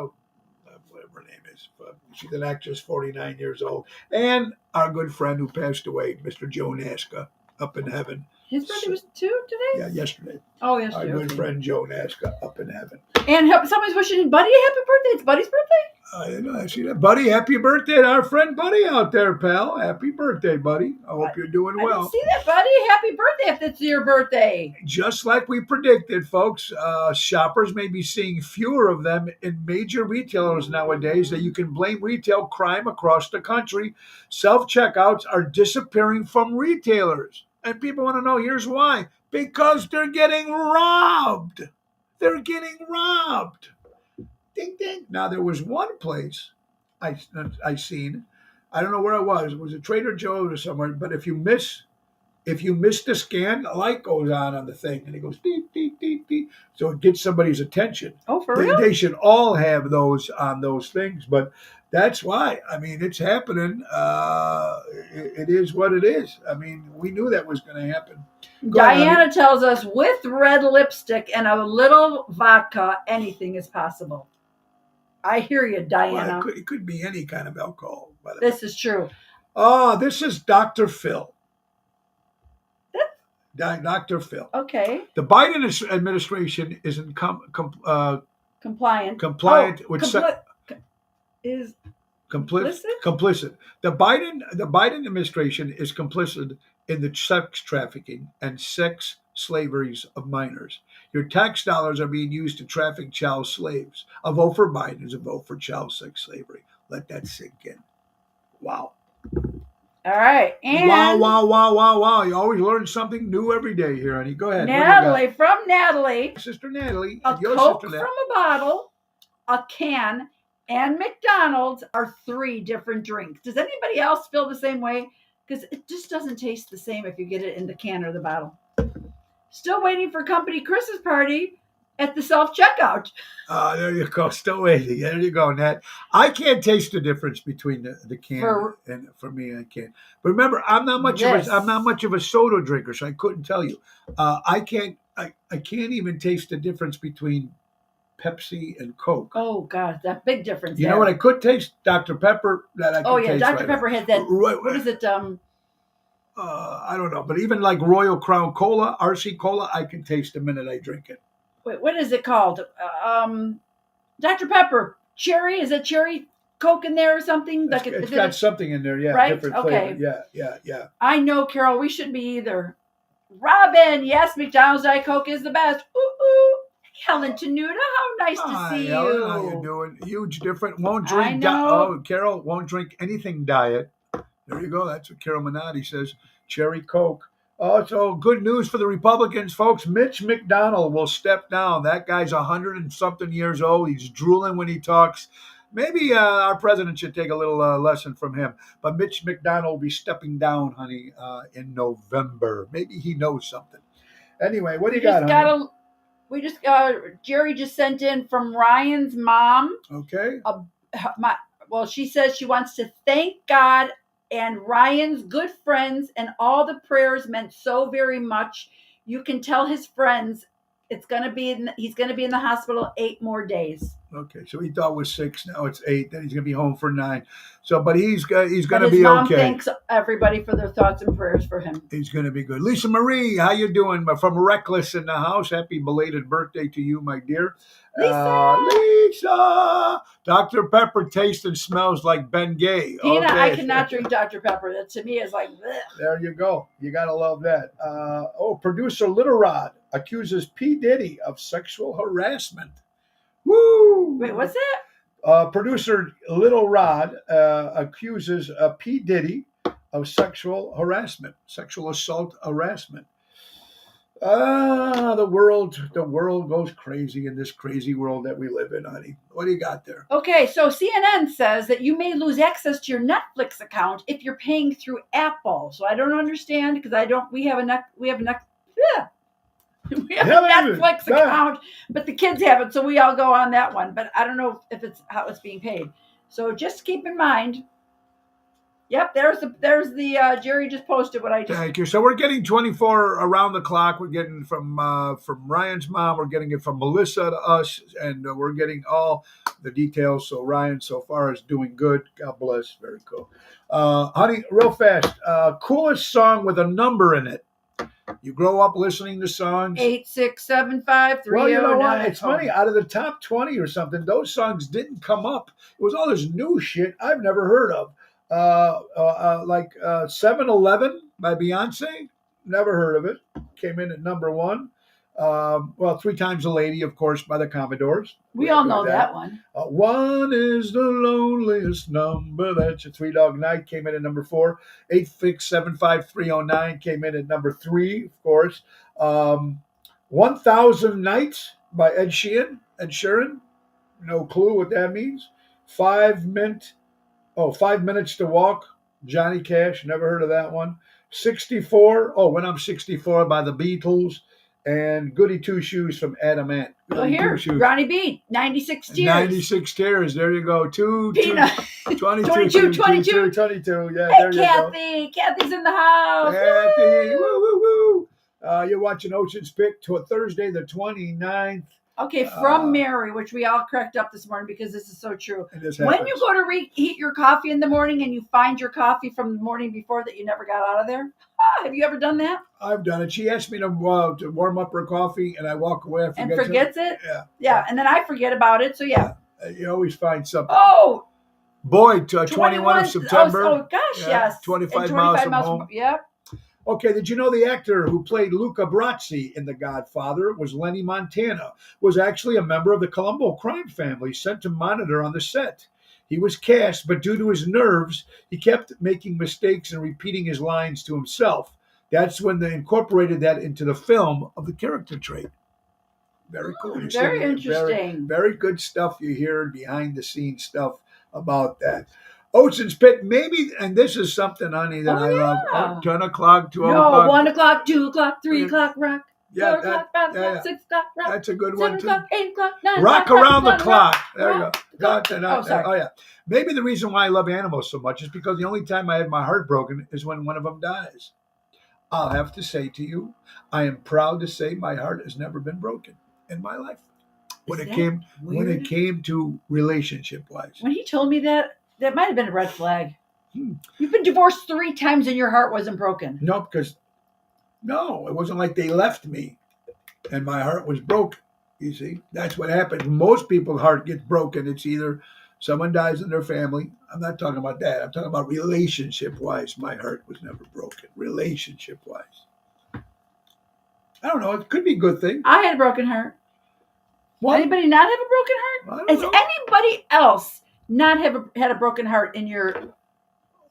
her name is. She's an actress, 49 years old. And our good friend who passed away, Mr. Joe Nasca, up in heaven. His birthday was today? Yeah, yesterday. Oh, yesterday. Our good friend Joe Nasca, up in heaven. And somebody's wishing Buddy a happy birthday. It's Buddy's birthday? I see that. Buddy, happy birthday to our friend Buddy out there, pal. Happy birthday, buddy. I hope you're doing well. I didn't see that, Buddy. Happy birthday if it's your birthday. Just like we predicted, folks, shoppers may be seeing fewer of them in major retailers nowadays that you can blame retail crime across the country. Self-checkouts are disappearing from retailers. And people want to know, here's why. Because they're getting robbed. They're getting robbed. Ding, ding. Now, there was one place I seen. I don't know where I was. It was a Trader Joe's or somewhere. But if you miss the scan, a light goes on the thing, and it goes beep beep beep beep. So it gets somebody's attention. Oh, for real? They should all have those on those things, but that's why. I mean, it's happening. It is what it is. I mean, we knew that was going to happen. Go ahead, honey. Diana tells us with red lipstick and a little vodka, anything is possible. I hear you, Diana. Well, it could be any kind of alcohol. By the way. This is true. Oh, this is Dr. Phil. Dr. Phil. Okay. The Biden administration is in compliant. with is complicit. The Biden administration is complicit in the sex trafficking and sex slaveries of minors. Your tax dollars are being used to traffic child slaves. A vote for Biden is a vote for child sex slavery. Let that sink in. Wow. All right. And wow. You always learn something new every day here, honey. Go ahead. Natalie, from Natalie. Sister Natalie. A Coke from a bottle, a can, and McDonald's are 3 different drinks. Does anybody else feel the same way? Because it just doesn't taste the same if you get it in the can or the bottle. Still waiting for company Christmas party at the self-checkout. There you go. Still waiting. There you go, Nat. I can't taste the difference between the can and for me, I can't. But remember, I'm not much of a soda drinker, so I couldn't tell you. I can't even taste the difference between Pepsi and Coke. Oh God, that big difference. You know what I could taste? Dr. Pepper. Dr. Pepper has that. What is it? I don't know, but even like Royal Crown Cola, RC Cola, I can taste the minute I drink it. Wait, what is it called? Dr. Pepper. Cherry? Is it cherry Coke in there or something? It's got something in there, yeah. Right? Different okay. Flavor. Yeah. I know, Carol, we shouldn't be either. Robin, yes, McDonald's Diet Coke is the best. Ooh. Helen Tenuta, how nice to see Helen, you. How you doing? Huge different. Won't drink. I know. Carol won't drink anything diet. There you go. That's what Carol Minotti says. Cherry Coke. Oh, so good news for the Republicans, folks. Mitch McDonald will step down. That guy's 100 and something years old. He's drooling when he talks. Maybe our president should take a little lesson from him. But Mitch McDonald will be stepping down, honey, in November. Maybe he knows something. Anyway, what do you got, honey? Jerry just sent in from Ryan's mom. Okay. She says she wants to thank God and Ryan's good friends, and all the prayers meant so very much. You can tell his friends he's going to be in the hospital 8 more days. Okay, so he thought it was 6. Now it's 8. Then he's going to be home for 9. So, but he's going to be okay. His mom thanks everybody for their thoughts and prayers for him. He's going to be good. Lisa Marie, how you doing? From Reckless in the house. Happy belated birthday to you, my dear. Lisa. Dr. Pepper tastes and smells like Ben Gay. Tina, okay. I cannot drink Dr. Pepper. That to me is like bleh. There you go. You got to love that. Producer Little Rod accuses P. Diddy of sexual harassment. Woo! Wait, what's that? Producer Little Rod accuses P. Diddy of sexual assault harassment. The world goes crazy in this crazy world that we live in, honey. What do you got there? Okay, so CNN says that you may lose access to your Netflix account if you're paying through Apple. So I don't understand because we have a Netflix account, but the kids have it, so we all go on that one. But I don't know if it's how it's being paid. So just keep in mind. Yep, there's the Jerry just posted what I just. Thank you. So we're getting 24 around the clock. We're getting from Ryan's mom. We're getting it from Melissa to us, and we're getting all the details. So Ryan, so far, is doing good. God bless. Very cool. Honey, real fast. Coolest song with a number in it. You grow up listening to songs. 8675309. Well, you know what? It's funny. Out of the top 20 or something, those songs didn't come up. It was all this new shit I've never heard of. Like 7-Eleven by Beyonce. Never heard of it. Came in at number 1. 3 Times a Lady, of course, by the Commodores. We all know that one. 1 is the loneliest number. That's a 3 Dog Night. Came in at number 4. 8675309 came in at number 3, of course. 1,000 Nights by Ed Sheeran. No clue what that means. 5 Mint Oh, 5 Minutes to Walk, Johnny Cash. Never heard of that one. 64. Oh, When I'm 64 by the Beatles. And Goody Two Shoes from Adam Ant. Oh, Goody Two here, Shoes. Ronnie B. 96 Tears. 96 Tears. There you go. Peanut. 22. 22. 22. Yeah, Hey, there you go. Kathy. Kathy's in the house. Kathy. Woo, woo, woo. You're watching Ocean's Pick to Thursday, the 29th. Okay, from Mary, which we all cracked up this morning because this is so true. This When happens. you go to reheat your coffee in the morning and you find your coffee from the morning before that you never got out of there, have you ever done that? I've done it. She asked me to warm up her coffee, and I walk away. And forgets it? Yeah. Yeah, and then I forget about it, so yeah. You always find something. Oh! Boyd, 21 of September. Oh, gosh, Yeah, yes. 25 And miles from home. Yep. Okay, did you know the actor who played Luca Brasi in The Godfather was Lenny Montana, was actually a member of the Colombo crime family sent to monitor on the set. He was cast, but due to his nerves, he kept making mistakes and repeating his lines to himself. That's when they incorporated that into the film of the character trait. Very cool. You Very see, interesting. Very good stuff you hear, behind the scenes stuff about that. Ocean's Pick, maybe, and this is something, honey, that I love. yeah. 10 o'clock, 12 No, o'clock. 1 o'clock, 2 o'clock, 3 Yeah. o'clock, rock. Yeah, 4 o'clock, 5 o'clock, yeah. 6 o'clock, rock. That's a good 7 one, too. o'clock, 8 o'clock, 9 Rock o'clock, around the 10 clock. o'clock, There you rock. go. Oh, sorry. Oh, yeah. Maybe the reason why I love animals so much is because the only time I had my heart broken is when one of them dies. I'll have to say to you, I am proud to say my heart has never been broken in my life. When Is it that came weird? to relationship wise. When he told me that might have been a red flag. Hmm. You've been divorced 3 times and your heart wasn't broken. No, because it wasn't like they left me and my heart was broken. You see, that's what happens. Most people's heart gets broken. It's either someone dies in their family. I'm not talking about that. I'm talking about relationship wise. My heart was never broken. Relationship wise. I don't know. It could be a good thing. I had a broken heart. What? Anybody not have a broken heart? I don't Has know. anybody else not had a broken heart in your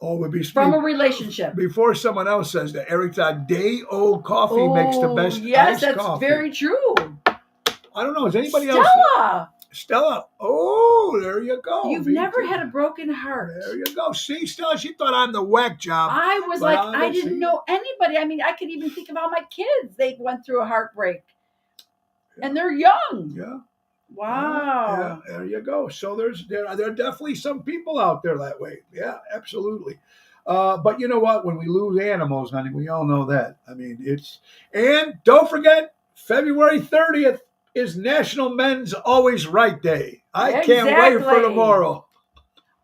Oh, it would be from a relationship? before someone else says that. Eric's a day-old coffee makes the best Yes, iced that's coffee. very true. I don't know. Is anybody else? Stella. Oh, there you go. You've Me never too. had a broken heart. There you go. See, Stella, she thought I'm the whack job. I was But like, I I don't didn't see- know anybody. I mean, I could even think of all my kids. They went through a heartbreak. And they're young. Yeah. Wow. Yeah, there you go. So there are definitely some people out there that way. Yeah, absolutely. But you know what? When we lose animals, honey, we all know that. I mean, and don't forget, February 30th is National Men's Always Right Day. I can't wait for Exactly. tomorrow.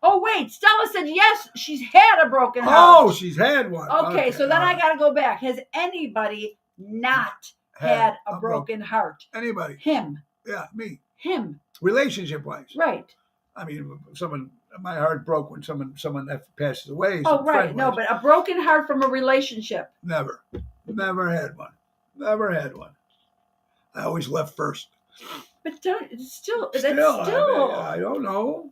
Oh, wait. Stella said yes, she's had a broken heart. Oh, she's had one. Okay, so then all I right. got to go back. Has anybody not had a broken heart? Anybody? Him. Yeah, me. Him. Relationship wise. Right. I mean, my heart broke when someone that passes away. Oh, some right. friend No, was. but a broken heart from a relationship. Never had one. Never had one. I always left first. But it's still, that's Still, still. I don't know.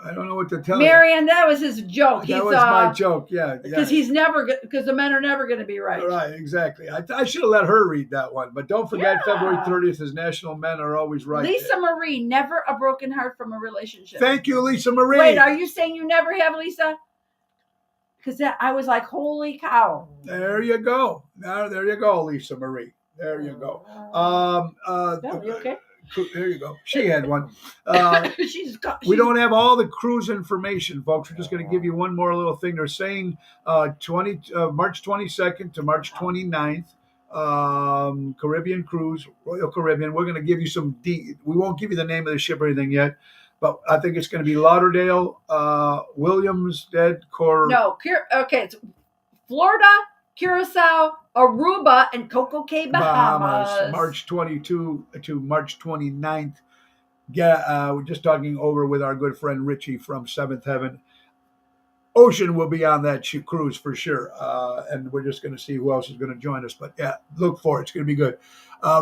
I don't know what to tell you. Marianne, that was his joke. That was my joke. Yeah, Because the men are never going to be right. Right, exactly. I should have let her read that one. But don't forget, Yeah. February 30th is National Men Are Always Right Lisa Day. Marie, never a broken heart from a relationship. Thank you, Lisa Marie. Wait, are you saying you never have, Lisa? Because I was like, holy cow. There you go. Now, there you go, Lisa Marie. There you go. No, you okay? There you go. She had one. We don't have all the cruise information, folks. We're just going to give you one more little thing. They're saying March 22nd to March 29th, Caribbean cruise, Royal Caribbean. We're going to give you we won't give you the name of the ship or anything yet, but I think it's going to be Lauderdale, Williamsted, No, okay, it's Florida, Curacao, Aruba, and Coco Cay, Bahamas. March 22 to March 29th. Yeah, we're just talking over with our good friend Richie from Seventh Heaven. Ocean will be on that cruise for sure, and we're just going to see who else is going to join us. But yeah, look for it. It's going to be good.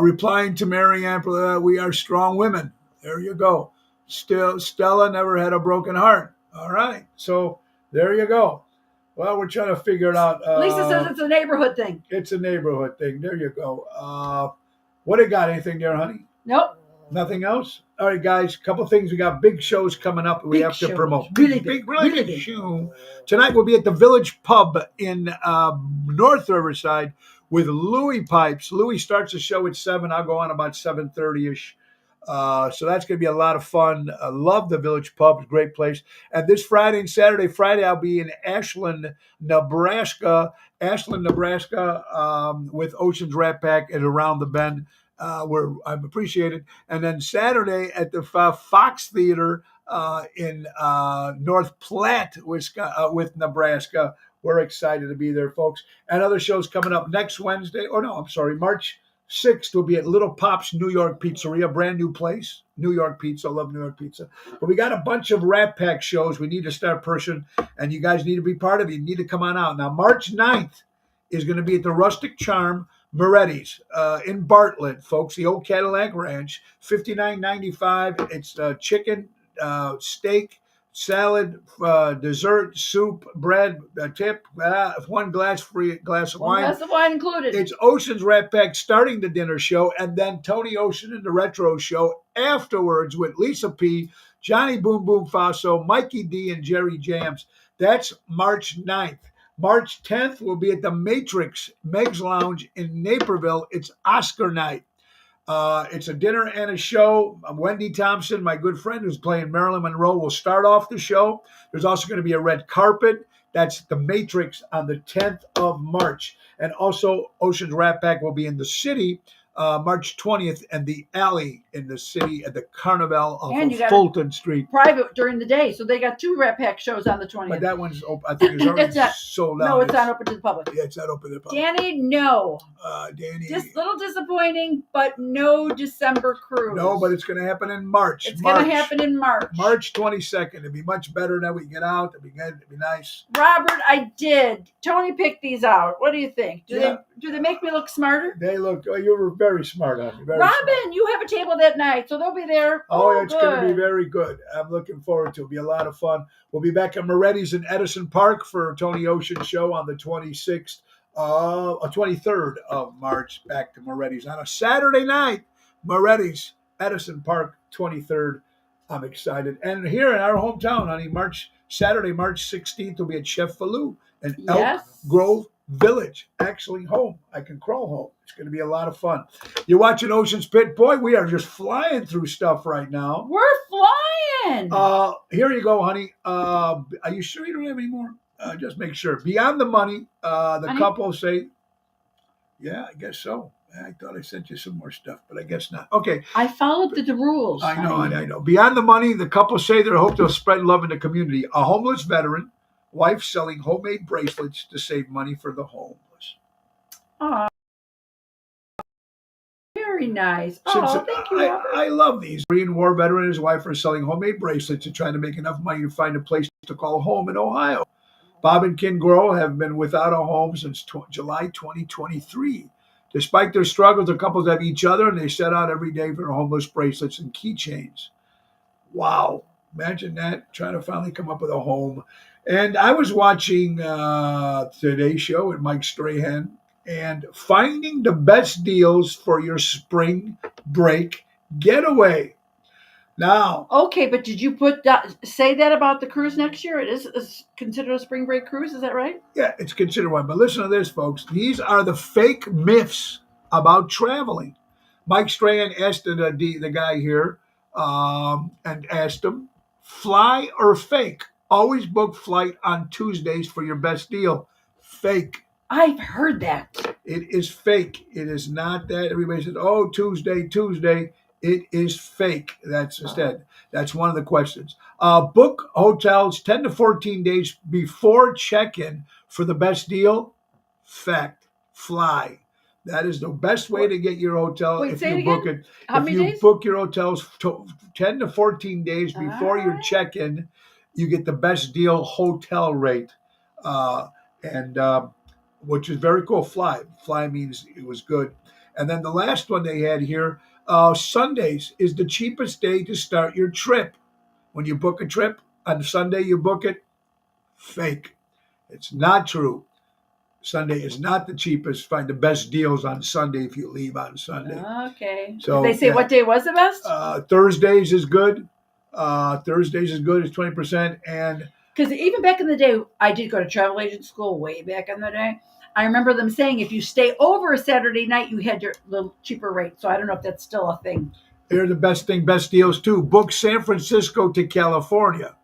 Replying to Marianne, we are strong women. There you go. Stella never had a broken heart. All right, so there you go. Well, we're trying to figure it out. Lisa says it's a neighborhood thing. It's a neighborhood thing. There you go. What do you got? Anything there, honey? Nope. Nothing else? All right, guys. A couple things. We got big shows coming up. We Big have to shows. promote. Really big. Really Really big big. show. Tonight we'll be at the Village Pub in North Riverside with Louis Pipes. Louis starts the show at 7. I'll go on about 7:30ish. So that's going to be a lot of fun. I love the Village Pub. It's a great place. And this Friday and Saturday, Friday, I'll be in Ashland, Nebraska. With Ocean's Rat Pack and Around the Bend, where I'm appreciated. And then Saturday at the Fox Theater in North Platte, with Nebraska. We're excited to be there, folks. And other shows coming up next Wednesday. Oh, no, I'm sorry. March 6th will be at Little Pop's New York Pizzeria, brand new place. New York pizza. Love New York pizza. But we got a bunch of Rat Pack shows we need to start pushing, and you guys need to be part of it. You need to come on out. Now, March 9th is going to be at the Rustic Charm Moretti's in Bartlett, folks. The old Cadillac Ranch, $59.95. It's chicken, steak, salad, dessert, soup, bread, tip, one glass of One wine. glass of wine included. It's Ocean's Rat Pack starting the dinner show, and then Tony Ocean and the Retro Show afterwards with Lisa P., Johnny Boom Boom Faso, Mikey D, and Jerry Jams. That's March 9th. March 10th, we'll be at the Matrix Meg's Lounge in Naperville. It's Oscar night. It's a dinner and a show. Wendy Thompson, my good friend who's playing Marilyn Monroe, will start off the show. There's also going to be a red carpet. That's the Matrix on the 10th of March. And also, Ocean's Rat Pack will be in the city March 20th, and the alley in the city at the Carnival And you of got Fulton Street. private during the day. So they got 2 Rat Pack shows on the 20th. But that one's open. I think it's already It's not- sold out. No, it's not open to the public. Yeah, it's not open to the public. Danny, no. Danny. Just little disappointing, but no December cruise. No, but it's going to happen in March. It's going to happen in March. March 22nd. It'd be much better now. We can get out. It'd be good. It'd be nice. Robert, I did. Tony picked these out. What do you think? Yeah. Do they make me look smarter? They look. Oh, you were very smart on me. Robin, you have a table that night, so they'll be there. Oh, it's going to be good. very good. I'm looking forward to it. It'll be a lot of fun. We'll be back at Moretti's in Edison Park for Tony Ocean show on the 26th, 23rd of March. Back to Moretti's on a Saturday night. Moretti's, Edison Park, 23rd. I'm excited. And here in our hometown, honey, Saturday, March 16th, will be at Chef Falou in Elk Grove Village. Actually, home. I can crawl home. It's going to be a lot of fun. You're watching Ocean's Pit. Boy, we are just flying through stuff right now. We're flying. Here you go, honey. Are you sure you don't have any more? Just make sure. Beyond the Money, the couple say, yeah, I guess so. I thought I sent you some more stuff, but I guess not. Okay. I followed the rules. I know. Beyond the Money, the couple say they hope they'll spread love in the community. A homeless veteran, wife selling homemade bracelets to save money for the homeless. Aw. Very nice. Thank you, Robert. I love these. Korean War veteran and his wife are selling homemade bracelets and trying to make enough money to find a place to call home in Ohio. Bob and Ken Grohl have been without a home since July 2023. Despite their struggles, the couples have each other, and they set out every day for homeless bracelets and keychains. Wow. Imagine that, trying to finally come up with a home. And I was watching Today's Show with Mike Strahan, and finding the best deals for your spring break getaway. Now, okay, but did you say that about the cruise next year? It is considered a spring break cruise, is that right? Yeah, it's considered one. But listen to this, folks. These are the fake myths about traveling. Mike Strahan asked the guy here and asked him, fly or fake? Always book flight on Tuesdays for your best deal. Fake. I've heard that. It is fake. It is not that. Everybody says, oh, Tuesday. It is fake. That's one of the questions. Book hotels 10 to 14 days before check-in for the best deal. Fact. Fly. That is the best way to get your hotel. Wait, if say you it book again? it. How if many you days? book your hotels 10 to 14 days before your check-in, you get the best deal hotel rate. Which is very cool. Fly. Fly means it was good. And then the last one they had here, Sundays is the cheapest day to start your trip. When you book a trip, on Sunday you book it, fake. It's not true. Sunday is not the cheapest. Find the best deals on Sunday if you leave on Sunday. Okay. So, Did they say yeah. what day was the best? Thursdays is good. Thursdays is good. It's 20%. And Because even back in the day, I did go to travel agent school way back in the day. I remember them saying if you stay over a Saturday night, you had your little cheaper rate. So I don't know if that's still a thing. they're the best deals too. Book San Francisco to California,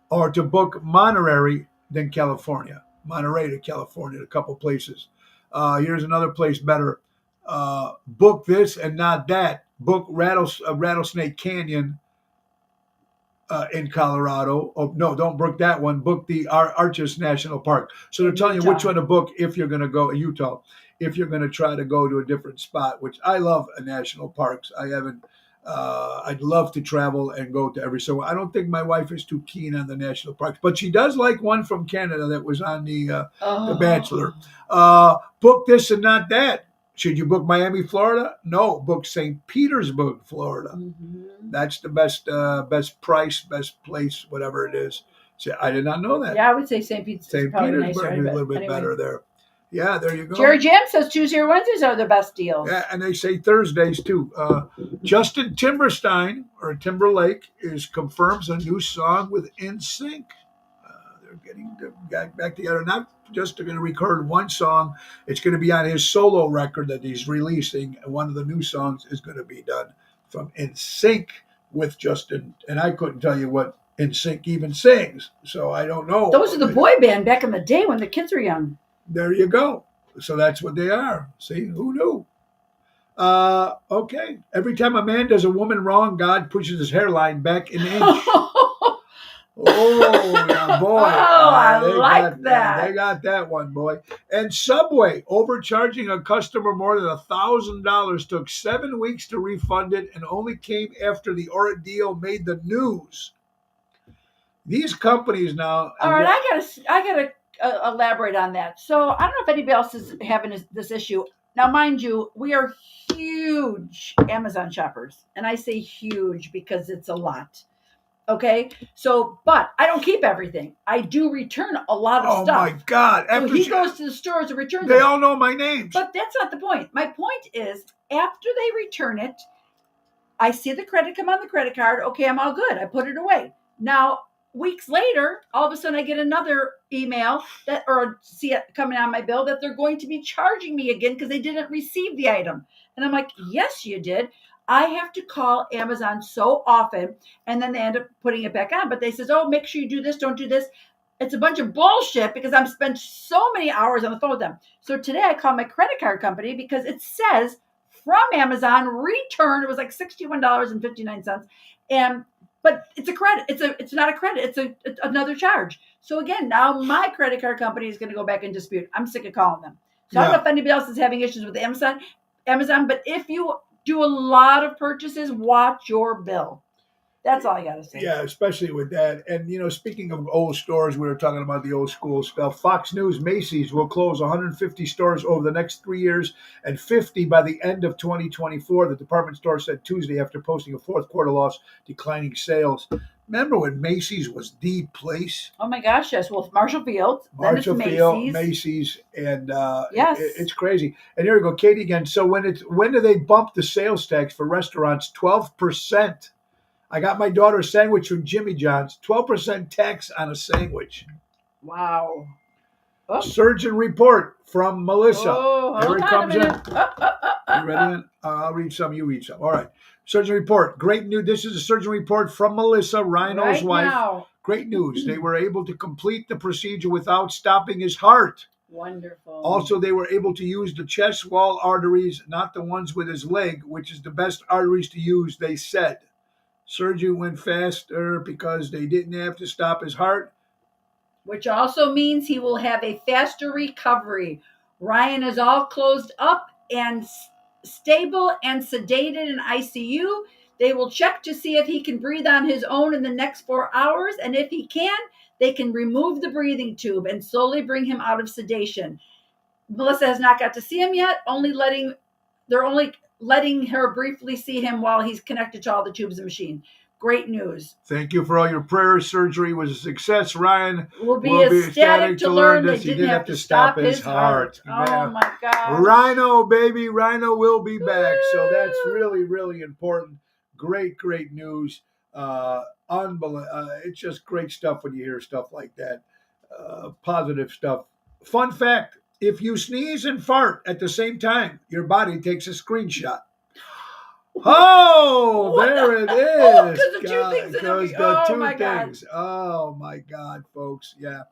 or to book Monterey then California. Monterey to California, a couple places. Here's another place better. Book this and not that. Book Rattlesnake Canyon in Colorado. Oh no, don't book that one. Book the Arches National Park. So they're In telling you Utah. which one to book if you're going to go Utah. If you're going to try to go to a different spot, which I love national parks. I haven't. I'd love to travel and go to every. So I don't think my wife is too keen on the national parks, but she does like one from Canada that was on the Bachelor. Book this and not that. Should you book Miami, Florida? No, book St. Petersburg, Florida. Mm-hmm. That's the best price, best place, whatever it is. So I did not know that. Yeah, I would say St. Pete's is St. probably Petersburg nicer. is a little bit better there. Yeah, there you go. Jerry Jam says Tuesday or Wednesdays are the best deals. Yeah, and they say Thursdays too. Justin Timberstein or Timberlake confirms a new song with NSYNC. They're getting back together. Not just going to record one song. It's going to be on his solo record that he's releasing. And one of the new songs is going to be done from NSYNC with Justin. And I couldn't tell you what NSYNC even sings, so I don't know. Those are the boy band back in the day when the kids were young. There you go. So that's what they are. See, who knew? Okay. Every time a man does a woman wrong, God pushes his hairline back an inch. Oh, yeah, boy. I like that. They got that one, boy. And Subway, overcharging a customer more than $1,000, took 7 weeks to refund it and only came after the ordeal made the news. These companies now. All right, I gotta elaborate on that. So I don't know if anybody else is having this issue. Now, mind you, we are huge Amazon shoppers, and I say huge because it's a lot. Okay, so but I don't keep everything. I do return a lot of stuff. Oh my God! So he goes to the stores and returns. They all know my names. But that's not the point. My point is, after they return it, I see the credit come on the credit card. Okay, I'm all good. I put it away. Now, weeks later, all of a sudden I get another email or see it coming on my bill that they're going to be charging me again because they didn't receive the item. And I'm like, yes, you did. I have to call Amazon so often, and then they end up putting it back on. But they says, oh, make sure you do this, don't do this. It's a bunch of bullshit because I've spent so many hours on the phone with them. So today I called my credit card company because it says from Amazon return. It was like $61.59. But it's a credit. It's not a credit. It's another charge. So again, now my credit card company is going to go back and dispute. I'm sick of calling them. So I don't know if anybody else is having issues with Amazon, but if you do a lot of purchases, watch your bill. That's all I got to say. Yeah, especially with that. And, speaking of old stores, we were talking about the old school stuff. Fox News, Macy's will close 150 stores over the next 3 years and 50 by the end of 2024. The department store said Tuesday after posting a fourth quarter loss, declining sales. Remember when Macy's was the place? Oh, my gosh, yes. Well, Marshall Field. Marshall Field, Macy's, and yes. It's crazy. And here we go, Katie again. So when do they bump the sales tax for restaurants? 12%. I got my daughter a sandwich from Jimmy John's. 12% tax on a sandwich. Wow. Oh. Surgeon report from Melissa. Oh, Here it comes in. You ready? I'll read some. You read some. All right. Surgeon report. Great news. This is a surgeon report from Melissa, Rhino's wife. Now. Great news. They were able to complete the procedure without stopping his heart. Wonderful. Also, they were able to use the chest wall arteries, not the ones with his leg, which is the best arteries to use, they said. Surgery went faster because they didn't have to stop his heart. Which also means he will have a faster recovery. Ryan is all closed up and stable and sedated in ICU. They will check to see if he can breathe on his own in the next 4 hours. And if he can, they can remove the breathing tube and slowly bring him out of sedation. Melissa has not got to see him yet. They're only letting her briefly see him while he's connected to all the tubes and machine. great news. Thank you for all your prayers. Surgery was a success. Ryan Will be ecstatic to learn they didn't have to stop his heart. Oh Man. my God. Rhino, baby. Rhino will be back. So that's really, really important. Great, great news. It's just great stuff when you hear stuff like that. Positive stuff. Fun fact, if you sneeze and fart at the same time, your body takes a screenshot. Oh, there it is. Because the two things. God. Oh my God, folks. Yeah.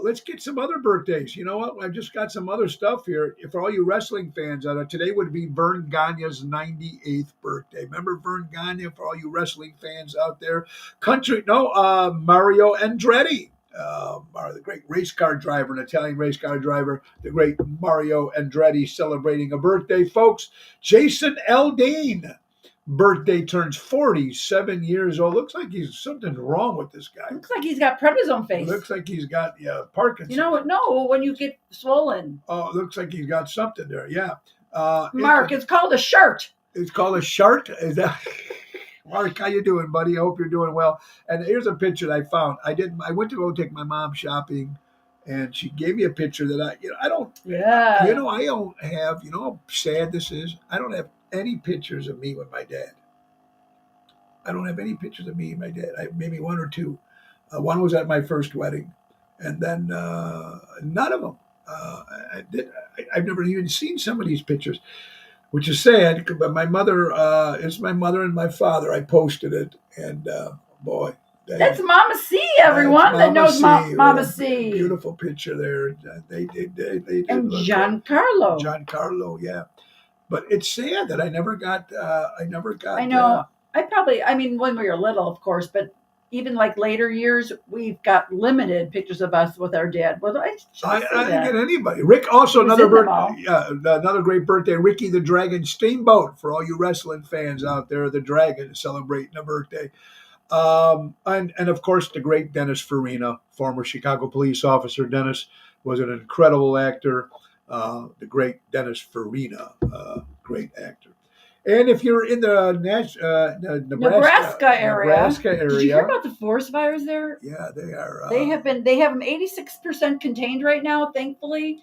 Let's get some other birthdays. You know what? I've just got some other stuff here. For all you wrestling fans out there, today would be Vern Gagne's 98th birthday. Remember Vern Gagne? For all you wrestling fans out there, Mario Andretti. The great race car driver, an Italian race car driver, the great Mario Andretti celebrating a birthday, folks. Jason Aldean, birthday, turns 47 years old. Looks like something's wrong with this guy. Looks like he's got prednisone face. Looks like he's got Parkinson's. You know what? No, when you get swollen. Oh, it looks like he's got something there. Yeah. Mark, it's called a shirt. It's called a shirt? Is that... Mark, how you doing, buddy? I hope you're doing well. And here's a picture that I found. I went to go take my mom shopping, and she gave me a picture that I don't have, how sad this is? I don't have any pictures of me with my dad. I don't have any pictures of me and my dad. Maybe one or two. One was at my first wedding, and then none of them. I've never even seen some of these pictures, which is sad. But my mother, it's my mother and my father. I posted it, and boy. That's Mama C, everyone that knows Mama C. Beautiful picture there. They did and Giancarlo. Giancarlo, yeah. But it's sad that I never got. I know. When we were little, of course, but even like later years, we've got limited pictures of us with our dad. Well, I didn't get anybody. Rick, also another great birthday. Ricky the Dragon Steamboat, for all you wrestling fans out there. The Dragon celebrating a birthday. And of course, the great Dennis Farina, former Chicago police officer. Dennis was an incredible actor. The great Dennis Farina, great actor. And if you're in the Nebraska area, did you hear about the forest fires there? Yeah, they are. They have them 86% contained right now, thankfully.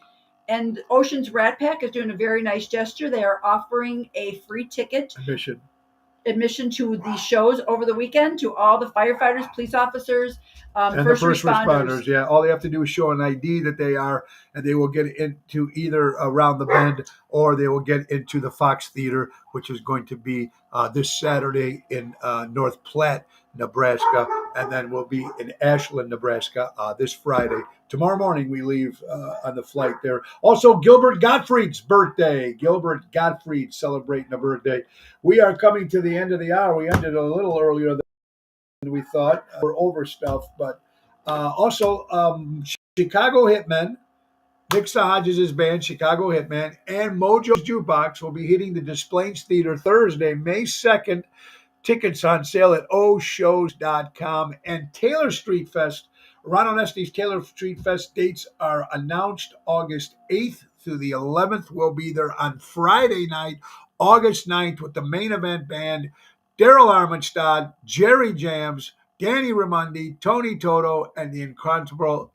And Ocean's Rat Pack is doing a very nice gesture. They are offering a free ticket admission to these shows over the weekend to all the firefighters, police officers, and the first responders. Yeah, all they have to do is show an ID that they are, and they will get into either Around the Bend or they will get into the Fox Theater, which is going to be this Saturday in North Platte, Nebraska, and then we'll be in Ashland, Nebraska this Friday. Tomorrow morning we leave on the flight there. Also, Gilbert Gottfried's birthday. Gilbert Gottfried celebrating a birthday. We are coming to the end of the hour. We ended a little earlier than we thought. We're over stuff, but also Chicago Hitmen, Nick Hodges' band, Chicago Hitmen, and Mojo's Jukebox will be hitting the Des Plaines Theater Thursday, May 2nd. Tickets on sale at oshows.com. And Taylor Street Fest, Ron Onesti's Taylor Street Fest dates are announced. August 8th through the 11th. We'll be there on Friday night, August 9th, with the main event band, Daryl Armenstad, Jerry Jams, Danny Raimondi, Tony Toto, and the incomparable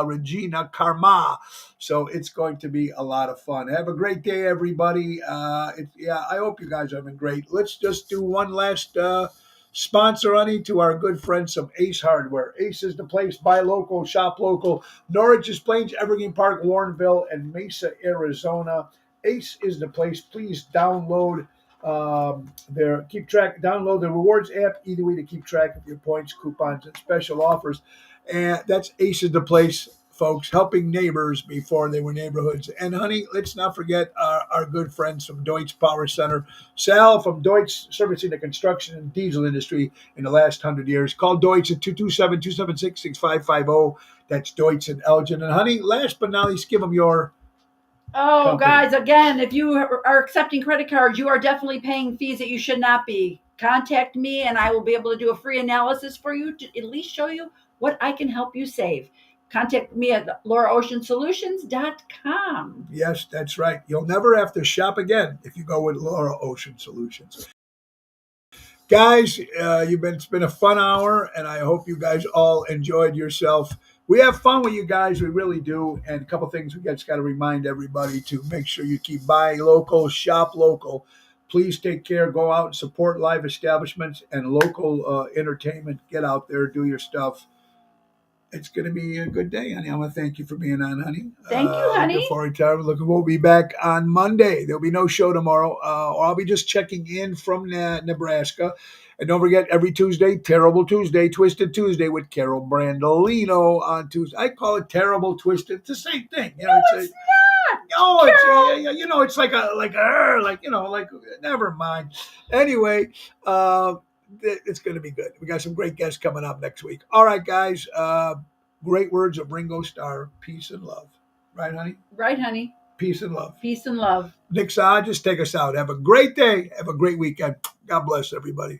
Regina Karma. So it's going to be a lot of fun. Have a great day, everybody. I hope you guys are having great. Let's just do one last sponsor, honey, to our good friends from Ace Hardware. Ace is the place. Buy local, shop local. Norwich, Des Plaines, Evergreen Park, Warrenville, and Mesa, Arizona. Ace is the place. Please download download the rewards app either way to keep track of your points, coupons, and special offers. And that's Ace is the place, folks, helping neighbors before they were neighborhoods. And honey, let's not forget our good friends from Deutsch Power Center. Sal from Deutsch, servicing the construction and diesel industry in the last 100 years. Call Deutsch at 227-276-6550. That's Deutsch and Elgin. And honey, last but not least, give them your company. Guys, again, if you are accepting credit cards, you are definitely paying fees that you should not be. Contact me, and I will be able to do a free analysis for you to at least show you what I can help you save. Contact me at LauraOceanSolutions.com. Yes, that's right. You'll never have to shop again if you go with Laura Ocean Solutions. Guys, it's been a fun hour, and I hope you guys all enjoyed yourself. We have fun with you guys, we really do. And a couple things we just got to remind everybody to make sure you keep buying local, shop local. Please take care. Go out and support live establishments and local entertainment. Get out there, do your stuff. It's going to be a good day, honey. I want to thank you for being on, honey. Thank you, honey. Looking forward to it. We'll be back on Monday. There'll be no show tomorrow. Or I'll be just checking in from Nebraska. And don't forget, every Tuesday, Terrible Tuesday, Twisted Tuesday with Carol Brandolino on Tuesday. I call it Terrible Twisted. It's the same thing. You know, No, it's it's not. no, it's Carol. you know, it's like never mind. Anyway, it's going to be good. We got some great guests coming up next week. All right, guys. Great words of Ringo Starr. Peace and love. Right, honey? Right, honey. Peace and love. Peace and love. Nick Saad, just take us out. Have a great day. Have a great weekend. God bless everybody.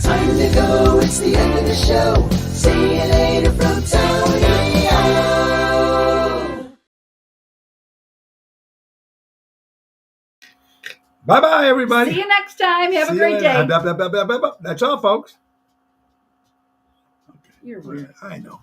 Time to go, it's the end of the show. See you later from Tony O. Bye-bye, everybody. See you next time. Have See a you great later. day. That's all, folks. You're weird. I know.